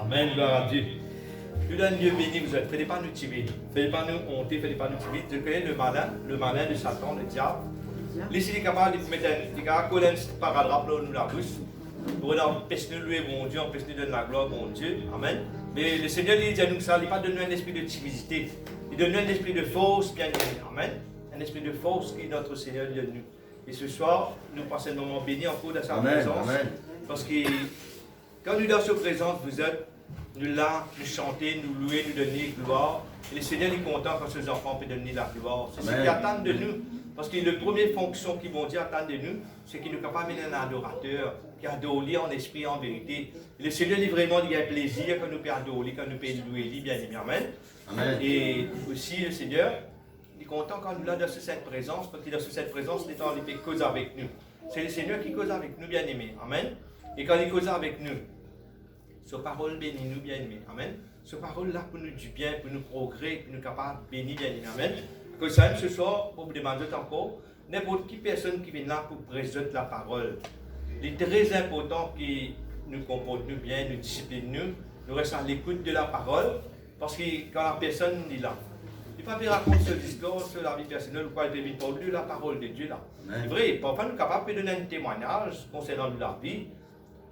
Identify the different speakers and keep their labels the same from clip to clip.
Speaker 1: Amen, gloire à Dieu. Nous donne Dieu béni, vous êtes. Faites pas nous tirer. Faites pas nous honter, faites pas nous tirer. Je connais le malin de Satan, le diable. Ici, il est capable de mettre un paradrape dans la bouche. Pour empêcher de louer mon Dieu, empêcher de donner la gloire à mon Dieu. Amen. Mais le Seigneur il dit à nous ça, il n'a pas donné un esprit de timidité. Il donne un esprit de force, bien aimé. Amen. Un esprit de force qui est notre Seigneur de nous. Et ce soir, nous passons un moment béni encore dans sa présence. Amen. Parce que quand nous dans sa présence, vous êtes, nous là, nous chanter, nous louer, nous donner gloire. Et le Seigneur est content quand ses enfants peuvent donner la gloire. C'est ce qu'il attend de nous. Parce que la première fonction qu'ils vont dire attendre de nous, c'est qu'il est capable d'amener un adorateur qui adore en esprit et en vérité. Et le Seigneur dit vraiment qu'il y a plaisir quand nous pouvons adorer, quand nous pouvons louer, bien aimé. Amen. Amen. Et aussi le Seigneur il est content quand nous là dans cette présence, parce que dans cette présence, il fait cause avec nous. C'est le Seigneur qui cause avec nous, bien aimé. Amen. Et quand il cause avec nous, sa parole bénit nous, bien aimé. Amen. Sa parole là pour nous du bien, pour nous progrès, pour nous capables de bénir, bien aimé. Amen. Que ça ce soir, pour vous demander encore, n'importe qui personne qui vient là pour présenter la parole. Il est très important que nous comportons bien, nous disciplinons, nous restons à l'écoute de la parole, parce que quand la personne est là, il ne faut pas raconter ce discours sur la vie personnelle ou quoi, il devine pas de la parole de Dieu là. C'est vrai, parfois nous sommes capables de donner un témoignage concernant la vie,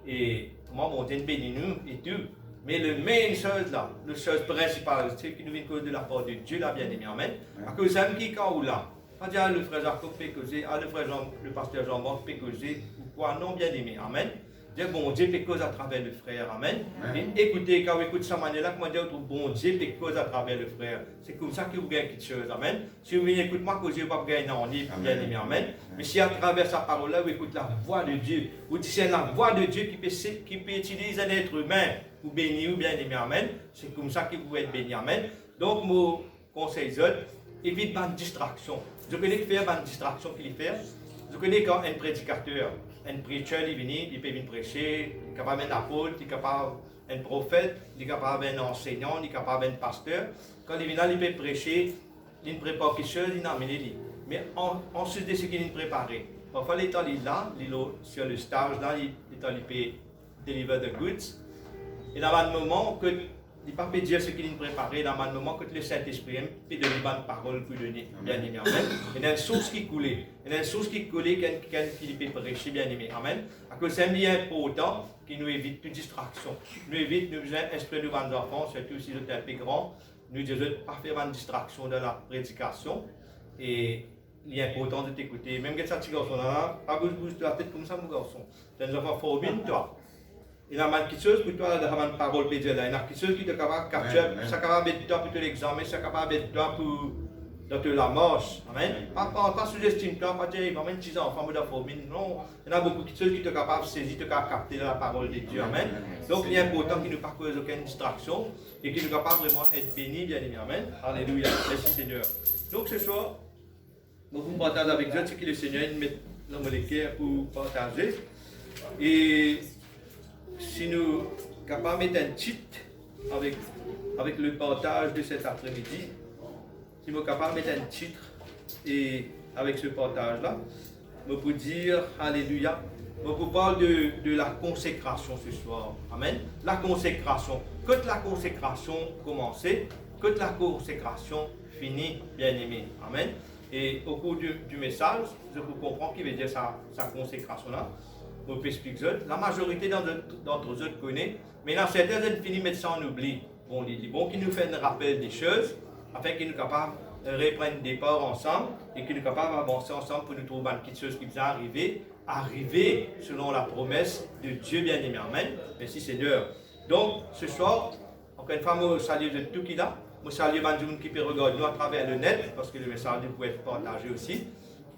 Speaker 1: et comment mon Dieu bénit nous et tout. Mais le main chose là, la chose principale, c'est qui nous vient cause de la part de Dieu là, bien aimé, amen. À cause de qui quand ou là, pas dire le frère Jacob peut causer, le frère Jean, le pasteur Jean-Marc peut causer, ou quoi, non, bien aimé, amen. Dire bon Dieu peut causer à travers le frère, amen. Et écoutez, quand vous écoutez sa manière là, comment dire bon Dieu peut causer à travers le frère. C'est comme ça que vous gagnez quelque chose, amen. Si vous venez écouter moi, causer, vous ne pouvez pas gagner en livre, bien aimé, amen. Mais si à travers sa parole là, vous écoutez la voix de Dieu, vous dites c'est la voix de Dieu qui peut utiliser un être humain pour bénir ou bien aimé, amen. C'est comme ça que vous êtes béni, amen. Donc, mon conseil, évite pas de distraction. Je connais que faire une distraction qu'il fait. Je connais quand un prédicateur, un prêcheur, il vient, il peut venir prêcher, il est capable d'être un apôtre, il est capable d'être un prophète, il est capable d'être un enseignant, il est capable d'être un pasteur. Quand il vient là, il peut prêcher, il ne prépare quelque chose, il n'amène les livres. Mais ensuite de ce qu'il a préparé, parfois il est là, il est sur le stage, là, il peut deliver the goods. Et dans un moment que il ne peut pas dire ce qu'il a préparé, dans un moment que le Saint-Esprit peut donner une bonne parole pour donner, bien aimé, amen. Il y a une source qui coule, il y a une source qui coule qu'il peut prêcher, bien aimé, amen. À cause c'est bien important qu'il nous évite toute distraction. Nous évite, nous besoin d'esprit de nos enfants, surtout si nous sommes un peu grands, nous disons de ne pas faire une distraction dans la prédication. Et il est important de t'écouter. Même quand ça petit garçon là, pas bouge la tête comme ça, mon garçon. C'est un enfant fort bien, toi. Il y a quelque chose pour toi d'avoir une parole pédée là. Il y a quelque chose qui est capable de capturer, ça capable de toi pour l'examen, ça capable de toi pour dans la marche. Amen. Pas sous-estime toi, pas dire il va même 10 enfants de formine. Non, il y a beaucoup de choses qui sont capables de saisir, de capter la parole de Dieu. Amen. Donc il est important qu'il ne pas cause aucune distraction et qu'il soit capable vraiment être béni, bien aimé. Amen. Alléluia. Merci Seigneur. Donc ce soir, nous vous partageons avec Dieu ce que le Seigneur met dans mon cœur pour partager. Et si nous sommes capables de mettre un titre avec le partage de cet après-midi, si nous sommes capables de mettre un titre et avec ce partage-là, nous pouvons dire Alléluia. Nous pouvons parler de la consécration ce soir. Amen. La consécration. Quand la consécration commence, quand la consécration finit, bien aimé. Amen. Et au cours du message, je vous comprends qui veut dire sa consécration-là. On peut expliquer. La majorité d'entre eux connaît, mais dans certains, ils finissent mettre ça en oubli. Bon, il dit bon, qui nous fait un rappel des choses, afin qu'ils nous capables de reprendre des parts ensemble et qu'ils nous capables d'avancer ensemble pour nous trouver une petite chose qui nous est arriver selon la promesse de Dieu bien-aimé. Amen. Merci Seigneur. Donc, ce soir, encore une fois, je salue de tout qui est là. Je salue les gens qui peuvent regarder nous à travers le net, parce que le message peut être partagé aussi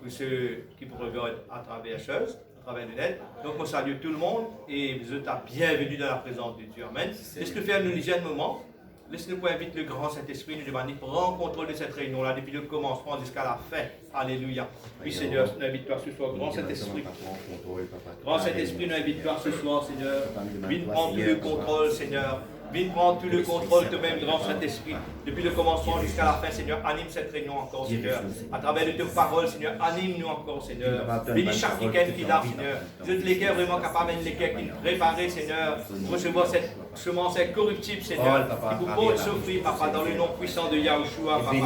Speaker 1: pour ceux qui peuvent regarder à travers les choses. Le net. Donc, on salue tout le monde et vous êtes la bienvenue dans la présence de Dieu. Amen. Laisse-nous faire nous léger un moment. Laisse-nous pour inviter le grand Saint-Esprit nous demander de prendre contrôle de cette réunion-là depuis le commencement jusqu'à la fin. Alléluia. Puis Seigneur, nous invite-toi ce soir, grand Saint-Esprit. Grand Saint-Esprit, nous invite-toi ce soir, Seigneur. Viens prendre tout le contrôle, Seigneur. Viens prendre tout le contrôle toi-même, grand Saint-Esprit. Depuis le commencement jusqu'à la fin, Seigneur, anime cette réunion encore, Seigneur. À travers de tes paroles, Seigneur, anime-nous encore, Seigneur. Bénis chaque week-end qui est là, Seigneur. Jette les cœurs vraiment capables, les cœurs qui sont préparés, Seigneur, pour recevoir cette semence incorruptible, Seigneur. Qui vous porte s'offrir, Papa, dans le nom puissant de Yahushua, Papa.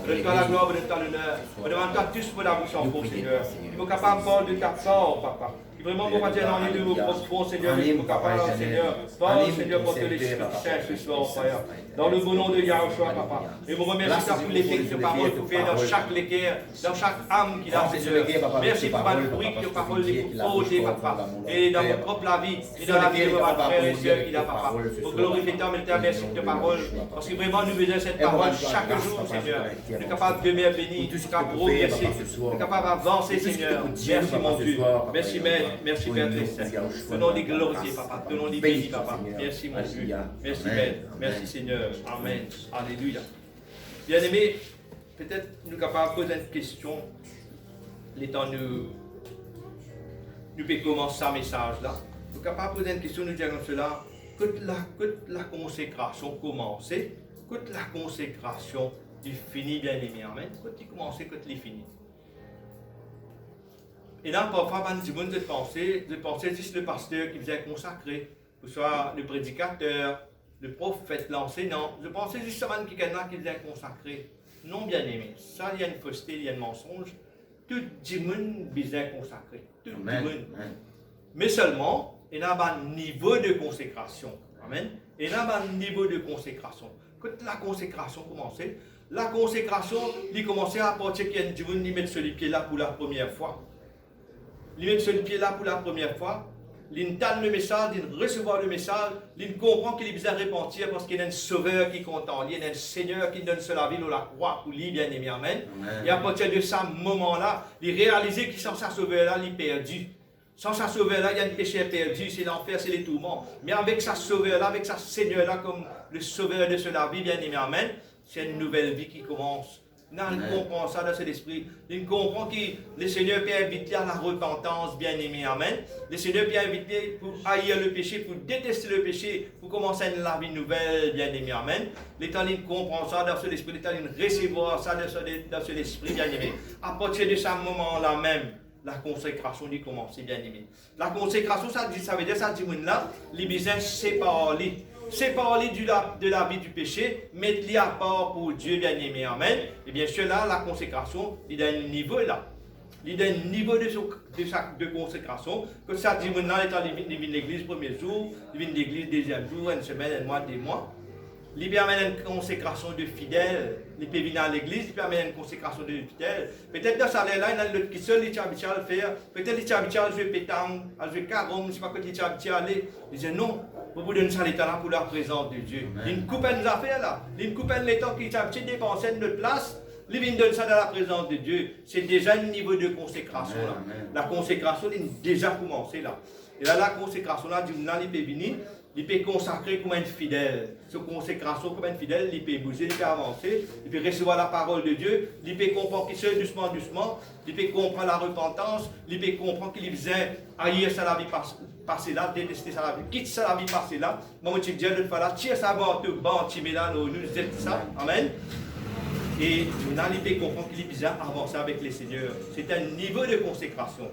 Speaker 1: Donne-toi la gloire, donne-toi l'honneur. Demande-toi tous pour la bouche en fond, Seigneur. Il faut capable de parler de ta part, Papa. Vraiment, on va dire dans les deux mots profonds, Seigneur, il faut capable, Seigneur. Parle, Seigneur, pour que l'Esprit Saint ce soir, Frère. Dans le bon nom de Yahushua, Papa. Et vous remercie pour l'effet que parole vous fait dans chaque léquer, dans chaque âme qui a, Seigneur. Merci pour le bruit que parole vous portez, Papa. Et dans votre propre vie, et dans la vie de votre frère et soeur qui a, Papa. Pour glorifier ta merci pour ta parole. Parce que vraiment, nous besoin cette parole chaque jour, Seigneur. Nous sommes capables de demeurer bénis, nous sommes capables de progresser, nous sommes capables d'avancer, Seigneur. Merci, mon Dieu. Merci, Maître. Merci, Père Saint. Tenons-les glorifiés, Papa. Tenons-les bénis, Papa. Merci, mon Dieu. Merci, Maître. Merci, Seigneur. Amen. Alléluia. Bien-aimés, peut-être nous sommes capables de poser une question. Les temps nous pouvons commencer ce message-là. Nous sommes capables de poser une question, nous dire comme cela. Que la consécration commence, que la consécration est finie, bien-aimé. Amen. Quand il commence, quand il est fini. Et là, parfois, du monde de penser juste le pasteur qui faisait consacrer, que ce soit le prédicateur, le prophète, l'enseignant. Je pensais juste à qui faisait consacrer. Non, bien aimé. Ça, il y a une fausseté, il y a un mensonge. Tout le monde faisait consacrer. Tout le monde. Mais seulement, il y a un niveau de consécration. Amen. Il y a un niveau de consécration. Quand la consécration commençait, la consécration, il commençait à partir qu'il y a du monde qui met sur les pieds là pour la première fois. Il met sur le pied là pour la première fois, il entend le message, il recevoir le message, il comprend qu'il est besoin de repentir parce qu'il y a un sauveur qui compte en lui, il y a un Seigneur qui donne sur la vie ou la croix pour lui, bien aimé, amen. Et à partir de ce moment-là, il réalise qu'il sans sa sauveur-là, il est perdu. Sans sa sauveur-là, il y a un péché perdu, c'est l'enfer, c'est les tourments. Mais avec sa sauveur-là, avec sa Seigneur-là, comme le sauveur de la vie, bien aimé, amen, c'est une nouvelle vie qui commence. Non, il comprend ça dans cet esprit. Il comprend que le Seigneur peut inviter à la repentance, bien aimé, amen. Le Seigneur peut inviter pour haïr le péché, pour détester le péché, pour commencer la vie nouvelle, bien aimé, amen. L'État, il comprend ça dans cet esprit, l'État, il recevoir ça dans cet esprit, bien aimé. À partir de ce moment-là même, la consécration dit commencer, bien aimé. La consécration, ça veut dire, ça dit, là, les besoins séparés. Séparer de la vie du péché, mettre-les à part pour Dieu, bien aimé, amen. Et bien sûr, là, la consécration, il y a un niveau là. Il y a un niveau de consécration. Que ça dit maintenant, il vient de l'église premier jour, il vient de l'église deuxième jour, une semaine, un mois, des mois. Il permet une consécration de fidèles. Il peut venir à l'église, il permet une consécration de fidèles. Peut-être dans ça là, il y a l'autre qui seul, il est habitué à le faire. Peut-être il est habitué à jouer pétanque, à jouer carom, je ne sais pas quoi il est habitué à aller. Il dit non, vous vous donnez ça l'état là pour la présence de Dieu. Il coupe une affaire là. Il coupe l'état qui est habitué à dépenser notre place. Il vient donner ça dans la présence de Dieu. C'est déjà un niveau de consécration là. La consécration est déjà commencée là. Et là, la consécration là, il peut venir. Il peut consacrer comme un fidèle. Cette consécration comme un fidèle, il peut bouger, il peut avancer, il peut recevoir la parole de Dieu, il peut comprendre qu'il se doucement, doucement, il peut comprendre la repentance, il peut comprendre qu'il faisait haïr ça la vie passée là, détester ça la vie, quitte ça la vie passée là. Moi, je dis, l'autre fois là, tire ça, bon, tu mets là, nous êtes ça, amen. Et maintenant, il peut comprendre qu'il est besoin d'avancer avec les seigneurs. C'est un niveau de consécration.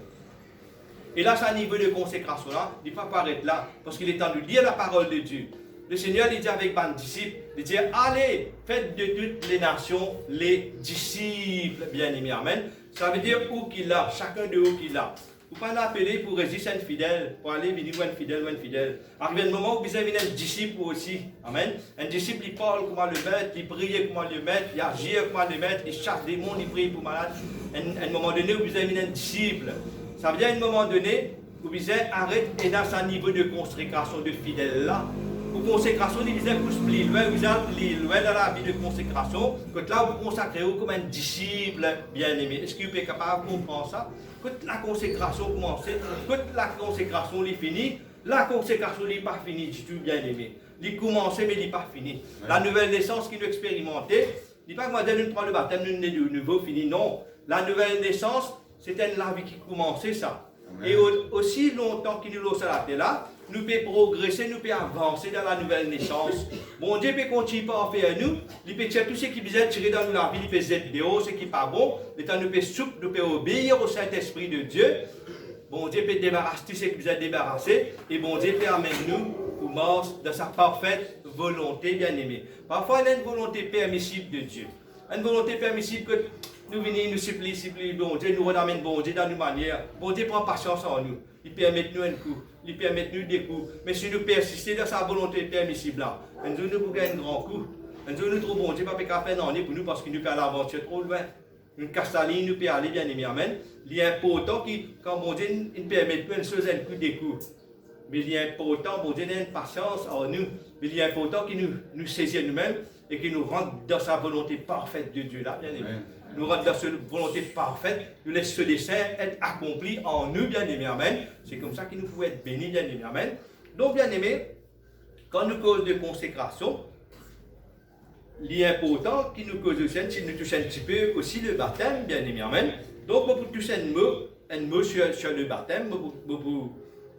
Speaker 1: Et là, c'est un niveau de consécration là, il ne faut pas arrêter là, parce qu'il est temps de lire la parole de Dieu. Le Seigneur il dit avec ses disciples, il dit, allez, faites de toutes les nations les disciples, bien-aimés, amen. Ça veut dire où qu'il a, chacun de où qu'il a. Vous pouvez l'appeler pour résister à un fidèle, pour aller venir voir un fidèle ou un fidèle. Arrive un moment où vous avez un disciple aussi, amen. Un disciple, il parle comment le mettre, il prie comment le mettre, il agit comment le mettre, il chasse des mondes, il prie pour malade. À un moment donné où vous avez un disciple. Ça veut dire à un moment donné, vous visez arrête et dans un niveau de consécration de fidèle là. Pour consécration, vous visez plus loin, vous allez loin dans la vie de consécration. Quand là, vous consacrez comme un disciple bien-aimé. Est-ce que vous êtes capable de comprendre ça? Quand la consécration commence, quand la consécration est finie, la consécration n'est pas finie du tout, bien-aimé. Il commence, mais il n'est pas fini. La nouvelle naissance qu'il nous expérimentait, il n'est pas que moi, nous prend le baptême de nouveau fini, non. La nouvelle naissance, c'était la vie qui commençait ça. Amen. Et aussi longtemps qu'il nous l'a là, nous pouvons progresser, nous pouvons avancer dans la nouvelle naissance. Bon Dieu peut continuer à faire nous, il peut tirer tout ce qui vient tirer dans nous la vie, il peut aider ce qui n'est pas bon, le temps nous pouvons souple, nous pouvons obéir au Saint-Esprit de Dieu. Bon Dieu peut débarrasser tout ce qui vient débarrasser, et bon Dieu peut amener nous au mars de sa parfaite volonté, bien-aimé. Parfois, il y a une volonté permissible de Dieu. Une volonté permissible que nous venons nous supplier, bon Dieu, nous ramène bon Dieu dans nos manières. Bon Dieu prend patience en nous. Il permet nous un coup, il permet nous des coups. Mais si nous persistons dans sa volonté permissible là, un jour nous pouvons gagner un grand coup. Un jour nous trouvons bon Dieu, pas faire faire non pour nous parce qu'il nous fait l'aventure trop loin. Nous casse la ligne, nous pouvons aller bien aimé. Amen. Il est important que quand bon Dieu nous permet une chose, un coup des coups. Mais il est important, bon Dieu, a une patience en nous. Mais il est important qu'il nous saisisse nous-mêmes et qu'il nous rentre dans sa volonté parfaite de Dieu là, bien aimé. Nous rentre dans cette volonté parfaite, nous laisse ce dessein être accompli en nous, bien aimé. Amen. C'est comme ça qu'il nous faut être bénis, bien aimé. Amen. Donc, bien aimé, quand nous cause de consécration, il est important qu'il nous cause aussi, si nous touchons un petit peu aussi le baptême, bien aimé. Amen. Donc, pour toucher un mot sur le baptême,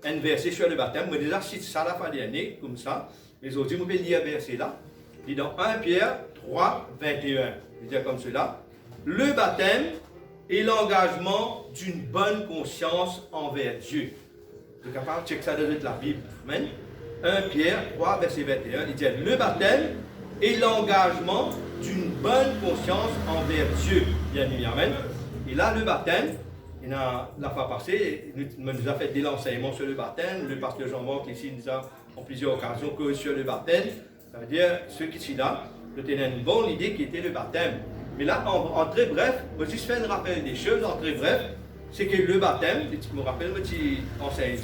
Speaker 1: un verset sur le baptême. Moi déjà cite ça la fin d'année, comme ça. Mais aujourd'hui, je vais lire un verset là. Il dit dans 1 Pierre 3, 21. Je vais dire comme cela. Le baptême est l'engagement d'une bonne conscience envers Dieu. Vous êtes capable de checker ça dans la Bible. Amen. 1 Pierre 3, verset 21. Il dit le baptême est l'engagement d'une bonne conscience envers Dieu. Bien aimé. Amen. Et là, le baptême, la fois passée, nous a fait des enseignements sur le baptême. Le pasteur Jean-Marc ici nous a en plusieurs occasions que sur le baptême. Ça veut dire, ceux qui sont là, nous tenaient une bonne idée qui était le baptême. Mais là, en très bref, je vais juste faire un rappel des choses. En très bref, c'est que le baptême, je me rappelle, je enseigne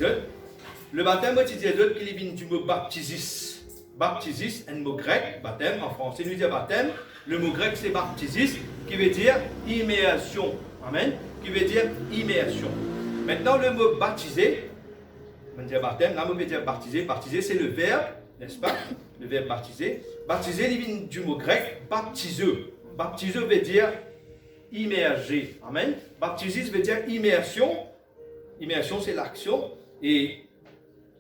Speaker 1: le baptême, je dis qu'il vient du mot baptisis. Baptisis, un mot grec, baptême, en français, nous dit baptême. Le mot grec, c'est baptisis, qui veut dire immersion. Amen. Qui veut dire immersion. Maintenant, le mot baptiser, on dit baptême, là, on veut dire baptiser. Baptiser, c'est le verbe, n'est-ce pas? Le verbe baptiser. Baptiser, il vient du mot grec baptiseux. Baptiseux veut dire immerger. Amen. Baptiser veut dire immersion. Immersion, c'est l'action. Et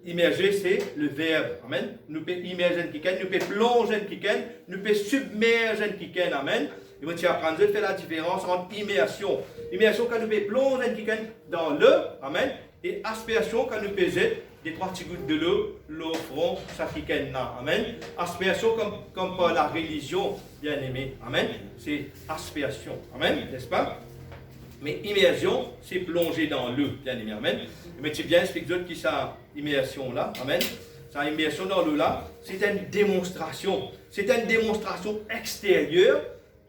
Speaker 1: immerger, c'est le verbe. Amen. Nous pouvons immerger un kiken, nous pouvons plonger un kiken, nous pouvons submerger un kiken. Amen. Et vous apprendre à faire la différence entre immersion. Immersion, quand nous pouvons plonger un kiken dans l'eau. Amen. Et aspersion, quand nous pouvons des 3 petites gouttes de l'eau front, ça kiken là. Amen. Aspersion, comme par la religion, bien aimé. Amen. C'est aspersion. Amen. N'est-ce pas? Mais immersion, c'est plonger dans l'eau, bien aimé. Amen. Mais tu bien explique d'autres qui ça immersion là. Amen. Ça immersion dans l'eau là, c'est une démonstration. C'est une démonstration extérieure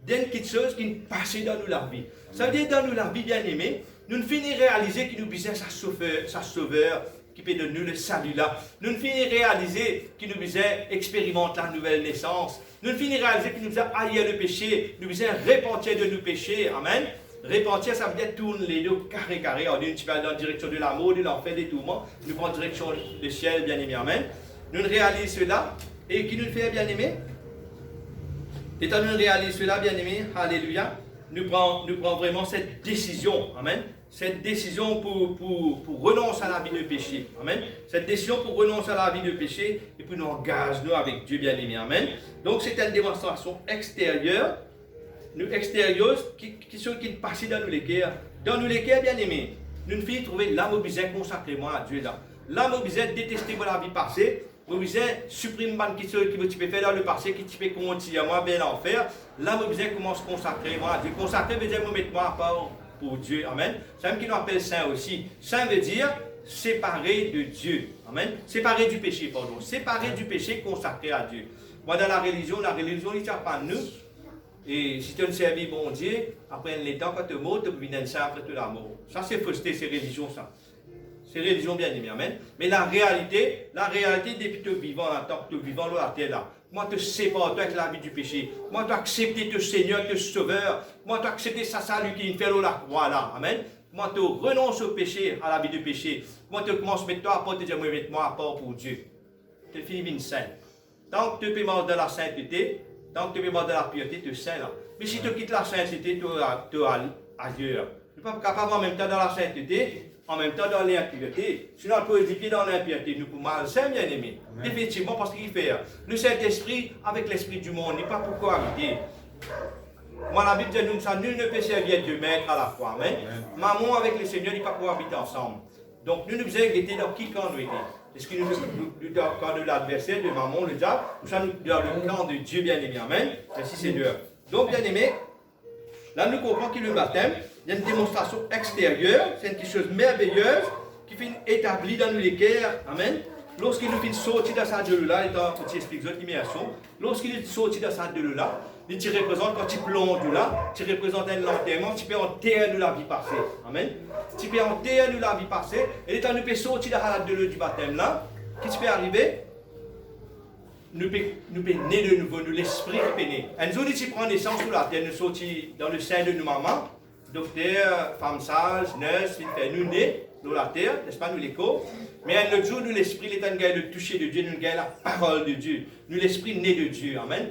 Speaker 1: d'une petite chose qui passe dans nous la vie. Ça veut dire dans nous la vie, bien aimé, nous ne finissons réaliser qu'il nous besoin sa sauveur qui peut donner nous le salut là. Nous ne finissons réaliser qu'il nous besoin expérimenter la nouvelle naissance. Nous ne finissons réaliser qu'il nous besoin haïr le péché, nous besoin repentir de nos péchés. Amen. Repentir, ça veut dire tourner les deux carré. On dit, tu vas dans la direction de l'amour, de l'enfer, des tourments. Nous prenons direction du ciel, bien aimé. Amen. Nous réalisons cela. Et qui nous le fait, bien aimé? Étant donné que nous réalisons cela, bien aimé, alléluia, nous prenons vraiment cette décision. Amen. Cette décision pour renoncer à la vie de péché. Amen. Cette décision pour renoncer à la vie de péché et pour nous engager avec Dieu, bien aimé. Amen. Donc, c'est une démonstration extérieure. Nous extérieurs qui passent dans nos cœurs. Dans nos cœurs, bien aimés, nous ne faisons trouver l'âme au besoin consacrément à Dieu là. L'âme au besoin détester la vie passée, au besoin supprimer qui tu peux faire dans le passé, qui tu peux continuer à moi bien l'enfer. L'âme au besoin commence consacrément à Dieu. Consacrer veut dire mettre moi à part pour Dieu. Amen. C'est même qui nous appelle saint aussi. Saint veut dire séparé de Dieu. Amen. Séparé du péché, pardon. Séparé du péché, consacré à Dieu. Moi, dans la religion, il n'y a pas de nous. Et si tu as servi bon Dieu, après un temps, quand tu es mort, tu peux venir ça après la mort. Ça, c'est fausseté, c'est religion, ça. C'est religion bien aimée, amen. Mais la réalité, depuis que tu es vivant, en tant que tu es vivant sur la terre, là, moi, te sépare avec la vie du péché. Moi, tu as accepté ton Seigneur, ton Sauveur. Moi, tu as accepté sa salut qui fait la croix, là, amen. Moi, tu renonces au péché, à la vie du péché. Moi, tu commences à mettre toi à part, tu dis, moi, mets-moi à part pour Dieu. Tu finis une sainte. Tant que tu peux mort de la sainteté, tant que tu es mort de la piété, tu es saint là. Mais si tu quittes la sainteté, tu es ailleurs. Tu n'es pas capable en même temps dans la sainteté, en même temps dans l'impureté. Si on pose des pieds dans l'impureté, nous pouvons malsain, bien aimé. Définitivement, parce qu'il fait. Le Saint-Esprit avec l'Esprit du monde n'est pas pour cohabiter. Moi, la Bible dit nous ça, nul ne peut servir Dieu maître à la fois. Amen. Maman avec le Seigneur n'est pas pour habiter ensemble. Donc, nous devons être dans qui camp nous étions. Est-ce que nous dans le camp de l'adversaire, de maman, le diable, ou ça nous dans le camp de Dieu bien-aimé. Amen. Merci Seigneur. Donc, bien-aimé, là, nous comprenons que le baptême, il y a une démonstration extérieure, c'est une chose merveilleuse qui fait établie dans nos cœurs. Amen. Lorsqu'il nous fait sortir de sa de-là, étant petit explique d'autres immersion, lorsqu'il est sorti de sa de-là, il te représente quand tu plonges là, tu représentes un enterrement, tu peux enterrer de la vie passée. Amen. Tu peux enterrer de la vie passée, et étant nous peut sortir de la de du baptême là, qu'est-ce qui peut arriver? Nous pouvons naître de nouveau, nous l'esprit qui peut naître. Un jour, tu prends naissance sur la terre, nous sortons dans le sein de nos mamans, docteur, femme sage, nurse, il fait nous naître dans la terre, n'est-ce pas, nous l'écho. Mais un autre jour, nous l'esprit, l'état de toucher de Dieu, nous gagnons la parole de Dieu. Nous l'esprit né de Dieu, amen.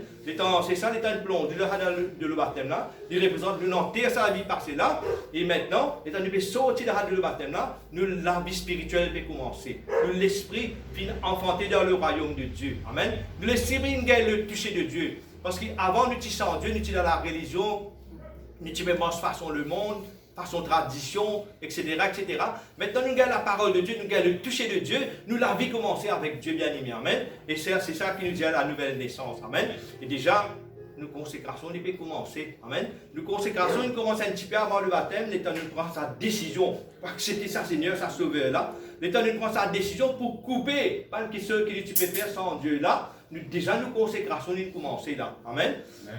Speaker 1: C'est ça l'état de plomb, de le baptême là, il représente nous enterrer sa vie passée là, et maintenant, l'état de sortir de le baptême là, nous la vie spirituelle peut commencer. Nous l'esprit vient enfanter dans le royaume de Dieu, amen. Nous l'esprit nous gagne le toucher de Dieu, parce qu'avant nous étions sans Dieu, nous étions dans la religion, nous étions même façon le monde, façon tradition, etc., etc. Maintenant, nous gagnons la parole de Dieu, nous gagnons le toucher de Dieu, nous la vie commencer avec Dieu bien-aimé, amen. Et c'est ça qui nous dit à la nouvelle naissance, amen. Et déjà, nous consécration, nous peut commencer, amen. Nous consécration, nous commence un petit peu avant le baptême, l'état nous prend sa décision pour accepter sa Seigneur, sa Sauveur là. L'état nous prend sa décision pour couper, pas une question que tu peux faire sans Dieu là. Déjà, nous consécration, nous commencer là, amen.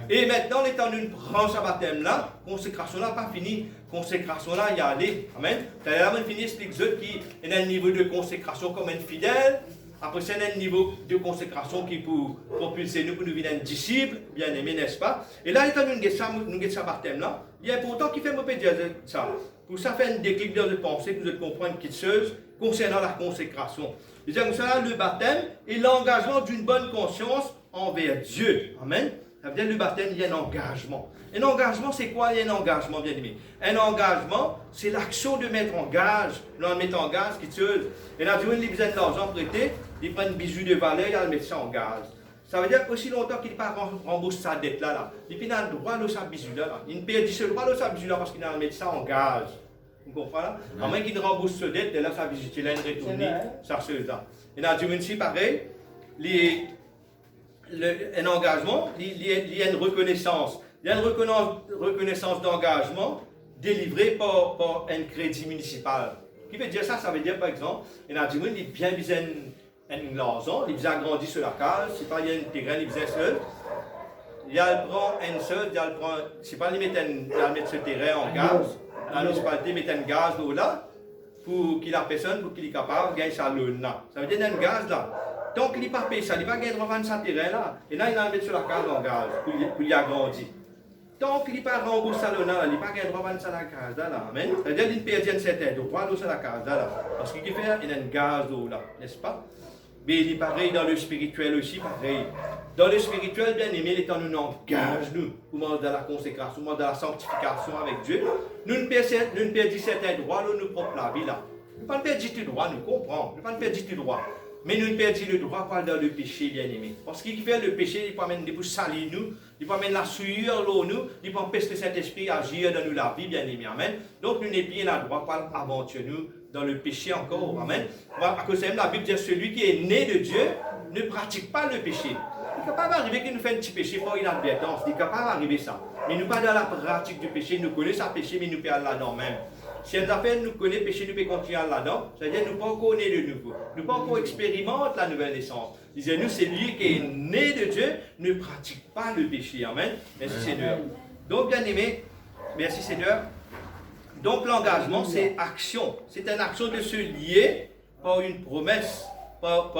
Speaker 1: Et maintenant, l'état nous prend sa baptême là, consécration là, pas fini. Consécration là, il y a aller. Amen. T'as là, on finit, explique qui est un niveau de consécration comme un fidèle. Après, c'est un niveau de consécration qui pour propulser nous, pour nous devenir un disciple, bien aimé, n'est-ce pas? Et là, étant nous avons ça baptême là, il y a important qui fait me dire ça. Pour ça, faire un déclic dans le pensée, que vous comprendre quelque chose concernant la consécration. C'est-à-dire ça, le baptême est l'engagement d'une bonne conscience envers Dieu. Amen. Ça veut dire le baptême, il y a un engagement. Un engagement, c'est quoi un engagement, bien aimé? Un engagement, c'est l'action de mettre en gage. Là, on met en gage, qui tue. Et là, il a besoin d'argent prêté, il prend un bijou de valeur, il met ça en gage. Ça veut dire qu'aussi longtemps qu'il n'a pas remboursé sa dette là, et puis il a le droit de sa bijou là. Il ne perd ce droit de sa bijou là parce qu'il a mis ça en gage. Vous comprenez là? À moins qu'il ne rembourse sa dette, là, sa bijou, il a une retournée, ça se là. Et là, Dieu aussi, pareil, un engagement, il y a une reconnaissance. Il y a une reconnaissance d'engagement délivrée par un crédit municipal. Qui veut dire ça? Ça veut dire par exemple, il y a il est bien besoin d'une maison, il a grandi sur la case, c'est pas il y a un terrain, il besoin seul. Il prend un seul, c'est pas il met ce terrain en gaz, la municipalité met un gaz là pour qu'il la personne, pour qu'il est capable de gagner sa lune là. Ça veut dire un gaz là. Donc il n'est pas payé ça, il n'est pas gagné de revendre sa terrain là. Et là il a mis sur la case en gaz pour il a grandi. Donc, il n'est pas remboursé ça, il n'est pas gagné de revendre ça la case là. Amen. C'est-à-dire qu'il perd un certain droit de la case là. Parce qu'il fait il a un gaz là, n'est-ce pas? Mais il est pareil dans le spirituel aussi, pareil. Dans le spirituel, bien aimé, l'étant nous engage nous, au moment de la consécration, au moment de la sanctification avec Dieu, nous ne perdons certains droits dans nos propres la vie là. Nous ne perdons pas du droit, nous comprenons. Nous ne perdons pas du droit. Mais nous ne perdons le droit pas dans le péché, bien aimé. Parce qu'il fait le péché, il peut amener des bouches salir nous, il peut amener la souillure l'eau nous, il peut empêcher le Saint-Esprit agir dans nous la vie, bien aimé. Amen. Donc nous n'avons pas le droit pas aventurer nous dans le péché encore. Amen. À cause de la Bible dit celui qui est né de Dieu ne pratique pas le péché. Il est capable d'arriver qu'il nous fait un petit péché par inadvertance. Il est capable d'arriver ça. Mais nous pas dans la pratique du péché, nous connaissons ce péché, mais nous pas là-dedans même. Si on appelle nous connaît péché, nous pouvons continuer là-dedans. C'est-à-dire nous ne pouvons pas connaître de nouveau. Nous ne pouvons pas encore expérimenter la nouvelle naissance. Disait-nous, c'est lui qui est né de Dieu, ne pratique pas le péché. Amen. Merci Seigneur. Donc, bien aimé, merci Seigneur. Donc, l'engagement, c'est action. C'est une action de se lier par une promesse, par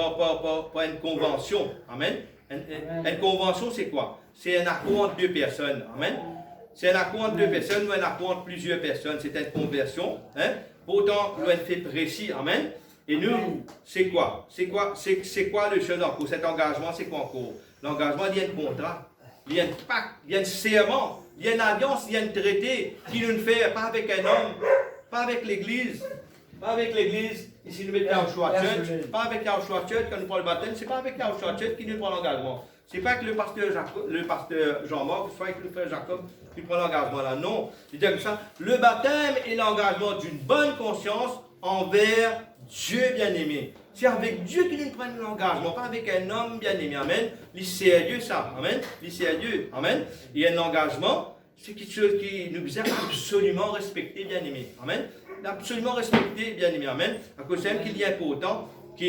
Speaker 1: une convention. Amen. Une convention, c'est quoi? C'est un accord entre deux personnes. Amen. C'est un accord entre deux personnes ou un accord entre plusieurs personnes. C'est une conversion. Hein? Pourtant, nous, elle fait précis. Amen. Et nous, c'est quoi? C'est quoi le chose en cours? Cet engagement, c'est quoi en cours? L'engagement, il y a un contrat, il y a un pacte, il y a un serment, il y a une alliance, il y a un traité qui nous fait pas avec un homme, pas avec l'Église, pas avec l'église, ici nous mettons Yahushua Church, pas avec Yahushua Church quand nous prenons le baptême, c'est pas avec Yahushua Church qui nous prend l'engagement. C'est pas avec le pasteur Jean-Marc, soit avec le frère Jacob qui prend l'engagement là. Non, il dit comme ça, le baptême est l'engagement d'une bonne conscience envers Dieu bien-aimé. C'est avec Dieu que nous prenons l'engagement, pas avec un homme bien-aimé. Amen. C'est sérieux ça. Amen. C'est sérieux. Amen. Il y a un engagement, c'est quelque chose qui nous besoin absolument respecter, bien-aimé. Amen. Absolument respecter, bien-aimé. Amen. À cause même qu'il y a important que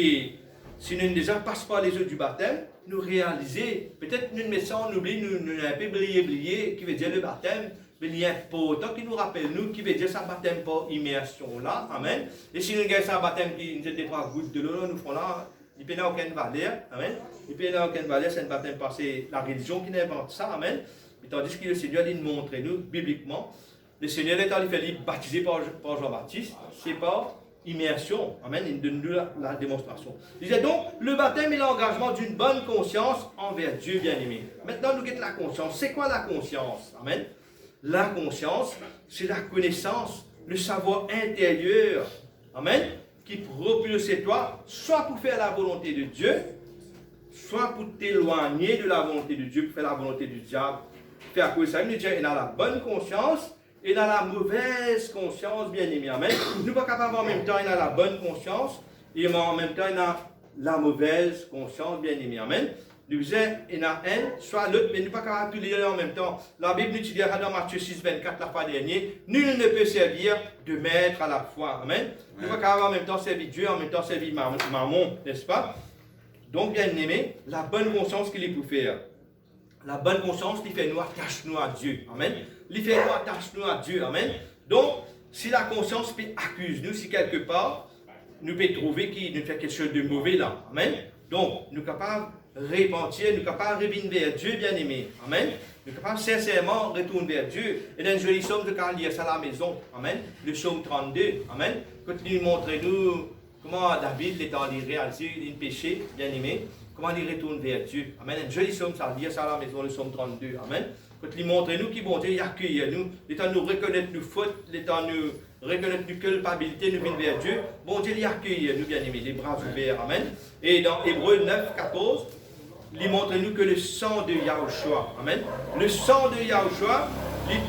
Speaker 1: si nous ne passons pas les eaux du baptême, nous réaliser, peut-être nous mettons, on oublie, nous un peu oublié, qui veut dire le baptême. Mais il y a important qui nous rappelle, nous, qui veut dire ça baptême par immersion là. Amen. Et si nous avons ça baptême qui nous était 3 gouttes de l'eau, nous ferons là, il n'y a aucune valeur. Amen. Il n'y a aucune valeur, c'est un baptême par la religion qui invente ça. Amen. Et tandis que le Seigneur dit de montrer nous, bibliquement, le Seigneur est allé faire baptiser par Jean-Baptiste, c'est par immersion. Amen. Il donne nous la démonstration. Il disait donc, le baptême est l'engagement d'une bonne conscience envers Dieu bien-aimé. Maintenant, nous guettons la conscience. C'est quoi la conscience? Amen. La conscience, c'est la connaissance, le savoir intérieur, amen, qui propulse toi, soit pour faire la volonté de Dieu, soit pour t'éloigner de la volonté de Dieu, pour faire la volonté du diable. Faire à cause de ça, il a la bonne conscience et dans la mauvaise conscience, bien aimé, amen. Nous ne sommes pas capables en même temps, il a la bonne conscience et en même temps, il a la mauvaise conscience, bien aimé, amen. Nous disons, il y en a un, soit l'autre, mais nous ne sommes pas capables de tout lire en même temps. La Bible nous dit dans Matthieu 6, 24, la fois dernière, nul ne peut servir de maître à la fois. Amen. Nous ne sommes pas capables en même temps servir Dieu, en même temps servir Mammon, n'est-ce pas? Donc, bien aimé, la bonne conscience qu'il est pour faire. La bonne conscience, il fait nous attache-nous à Dieu. Amen. Il fait nous attache-nous à Dieu. Amen. Donc, si la conscience accuse nous, si quelque part, nous peut trouver qu'il nous fait quelque chose de mauvais là. Amen. Donc, nous sommes capables repentir, nous sommes capables de revenir vers Dieu, bien-aimé. Amen. Nous sommes capables sincèrement de retourner vers Dieu. Et dans une jolie somme de quand lire ça à la maison. Amen. Le psaume 32. Amen. Quand il montre nous comment David est allé réaliser un péché, bien-aimé. Comment il retourne vers Dieu. Amen. Une jolie somme, ça lire ça à la maison, le psaume 32. Amen. Quand il montre nous qui bon Dieu, il accueille nous. L'état nous reconnaître nos fautes, l'état nous reconnaître nos culpabilités, nous venir vers Dieu. Bon Dieu, il accueille nous, bien-aimés, les bras ouverts. Amen. Et dans Hébreux 9, 14, il montre nous que le sang de Yahushua, amen, le sang de Yahushua, il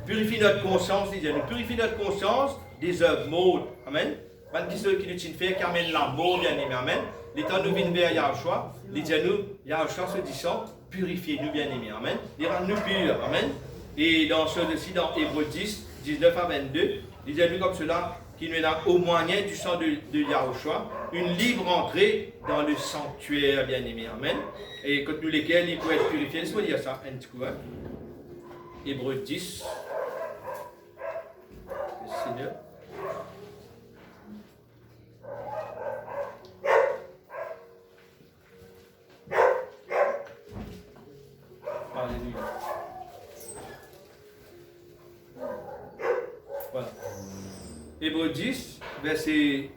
Speaker 1: purifie notre conscience, il purifie notre conscience des œuvres mortes, amen. Pas qui ceux qui nous tiennent faire, qui amènent l'amour, bien aimé, amen. L'état nous vient vers Yahushua, il dit à nous, Yahushua se dit sang, purifiez-nous, bien aimé, amen. Il rend nous purs, amen. Et dans ce ci, dans Hébreux 10, 19 à 22, il dit à nous comme cela, qui nous a au moyen du sang de Yahushua, une libre entrée dans le sanctuaire, bien-aimé. Amen. Et quand nous lesquels il peut être purifié, laisse-moi dire ça un petit coup. Hein? Hébreux 10. Le Seigneur. Alléluia. Voilà. Hébreux 10, verset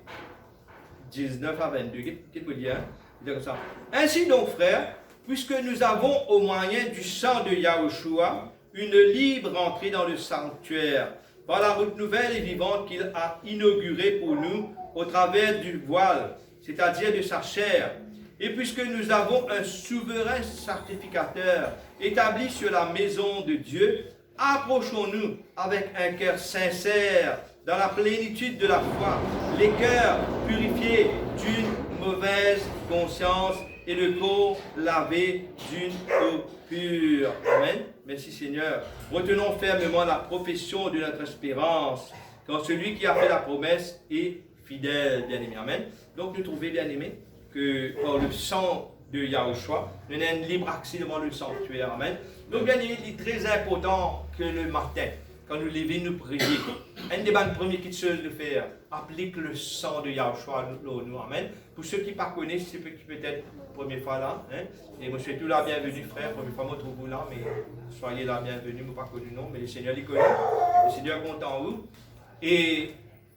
Speaker 1: 19 à 22. Qu'est-ce qu'il dit? Il dit comme ça. Ainsi donc, frères, puisque nous avons au moyen du sang de Yahushua une libre entrée dans le sanctuaire, par la route nouvelle et vivante qu'il a inaugurée pour nous au travers du voile, c'est-à-dire de sa chair. Et puisque nous avons un souverain sacrificateur établi sur la maison de Dieu, approchons-nous avec un cœur sincère, dans la plénitude de la foi, les cœurs purifiés d'une mauvaise conscience et le corps lavé d'une eau pure. Amen. Merci Seigneur. Retenons fermement la profession de notre espérance, quand celui qui a fait la promesse est fidèle, bien-aimé. Amen. Donc nous trouvons, bien-aimé, que par le sang de Yahushua, nous avons un libre accès devant le sanctuaire. Amen. Donc, bien-aimé, il est très important que le matin, quand nous levons, nous prions. Un des premières choses de faire, applique le sang de Yahushua nous. Amen. Pour ceux qui ne connaissent, c'est peut-être la première fois là. Hein? Et moi, je suis tout là, bienvenue, frère. Première fois, je me trouve là, mais soyez là, bienvenue. Je ne pas connu non, mais le Seigneur les connaît. Le Seigneur est content en vous. Et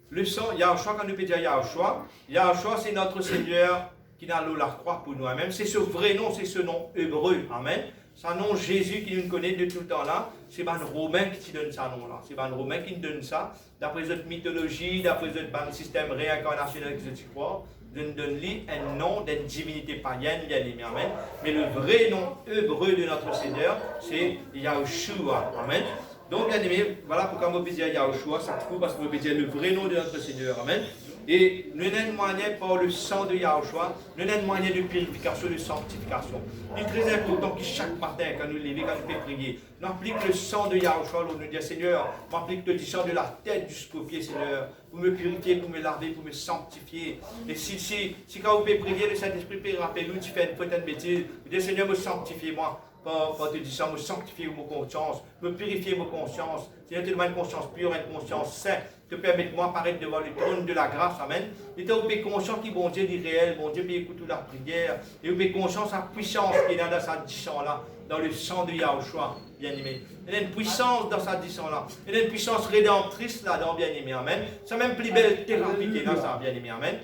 Speaker 1: le sang, Yahushua, quand nous peut dire Yahushua, Yahushua, c'est notre Seigneur qui n'a la croix pour nous. Amen. C'est ce vrai nom, c'est ce nom hébreu. Amen. C'est un nom Jésus qui nous connaît de tout le temps là. C'est un Romain qui te donne ça nom là. C'est un Romain qui nous donne ça. D'après notre mythologie, d'après notre système réincarnationnel que tu crois, nous donne un nom d'une divinité païenne, bien aimé. Amen. Mais le vrai nom hébreu de notre Seigneur, c'est Yahushua. Amen. Donc, bien aimé, voilà pourquoi je vais dire Yahushua, ça trouve parce que je vais dire le vrai nom de notre Seigneur. Amen. Et nous avons un moyen par le sang de Yahushua, nous avons un moyen de purification, de sanctification. Il est très important que chaque matin, quand nous levons, quand nous faisons prier, nous appliquons le sang de Yahushua, nous disons Seigneur, m'applique le sang de la tête jusqu'au pied, Seigneur, pour me purifier, pour me laver, pour me sanctifier. Et si quand vous pouvez prier, le Saint-Esprit peut rappeler nous, tu fais une petite bêtise, vous dites Seigneur, me sanctifie moi. Pas te dire ça, me sanctifier mon conscience, me purifier mon conscience. Seigneur, te donne une conscience pure, une conscience sainte. Te permette-moi apparaître devant le trône de la grâce. Amen. Et tu es conscient que bon Dieu est réel, bon Dieu écoute toute la prière. Et tu es conscient de sa puissance qui est dans sa sang là, dans le sang de Yahushua, bien aimé. Il y a une puissance dans sa sang là. Il y a une puissance rédemptrice là-dedans, bien aimé. Amen. C'est même plus belle thérapie qui est dans ça, bien aimé. Amen.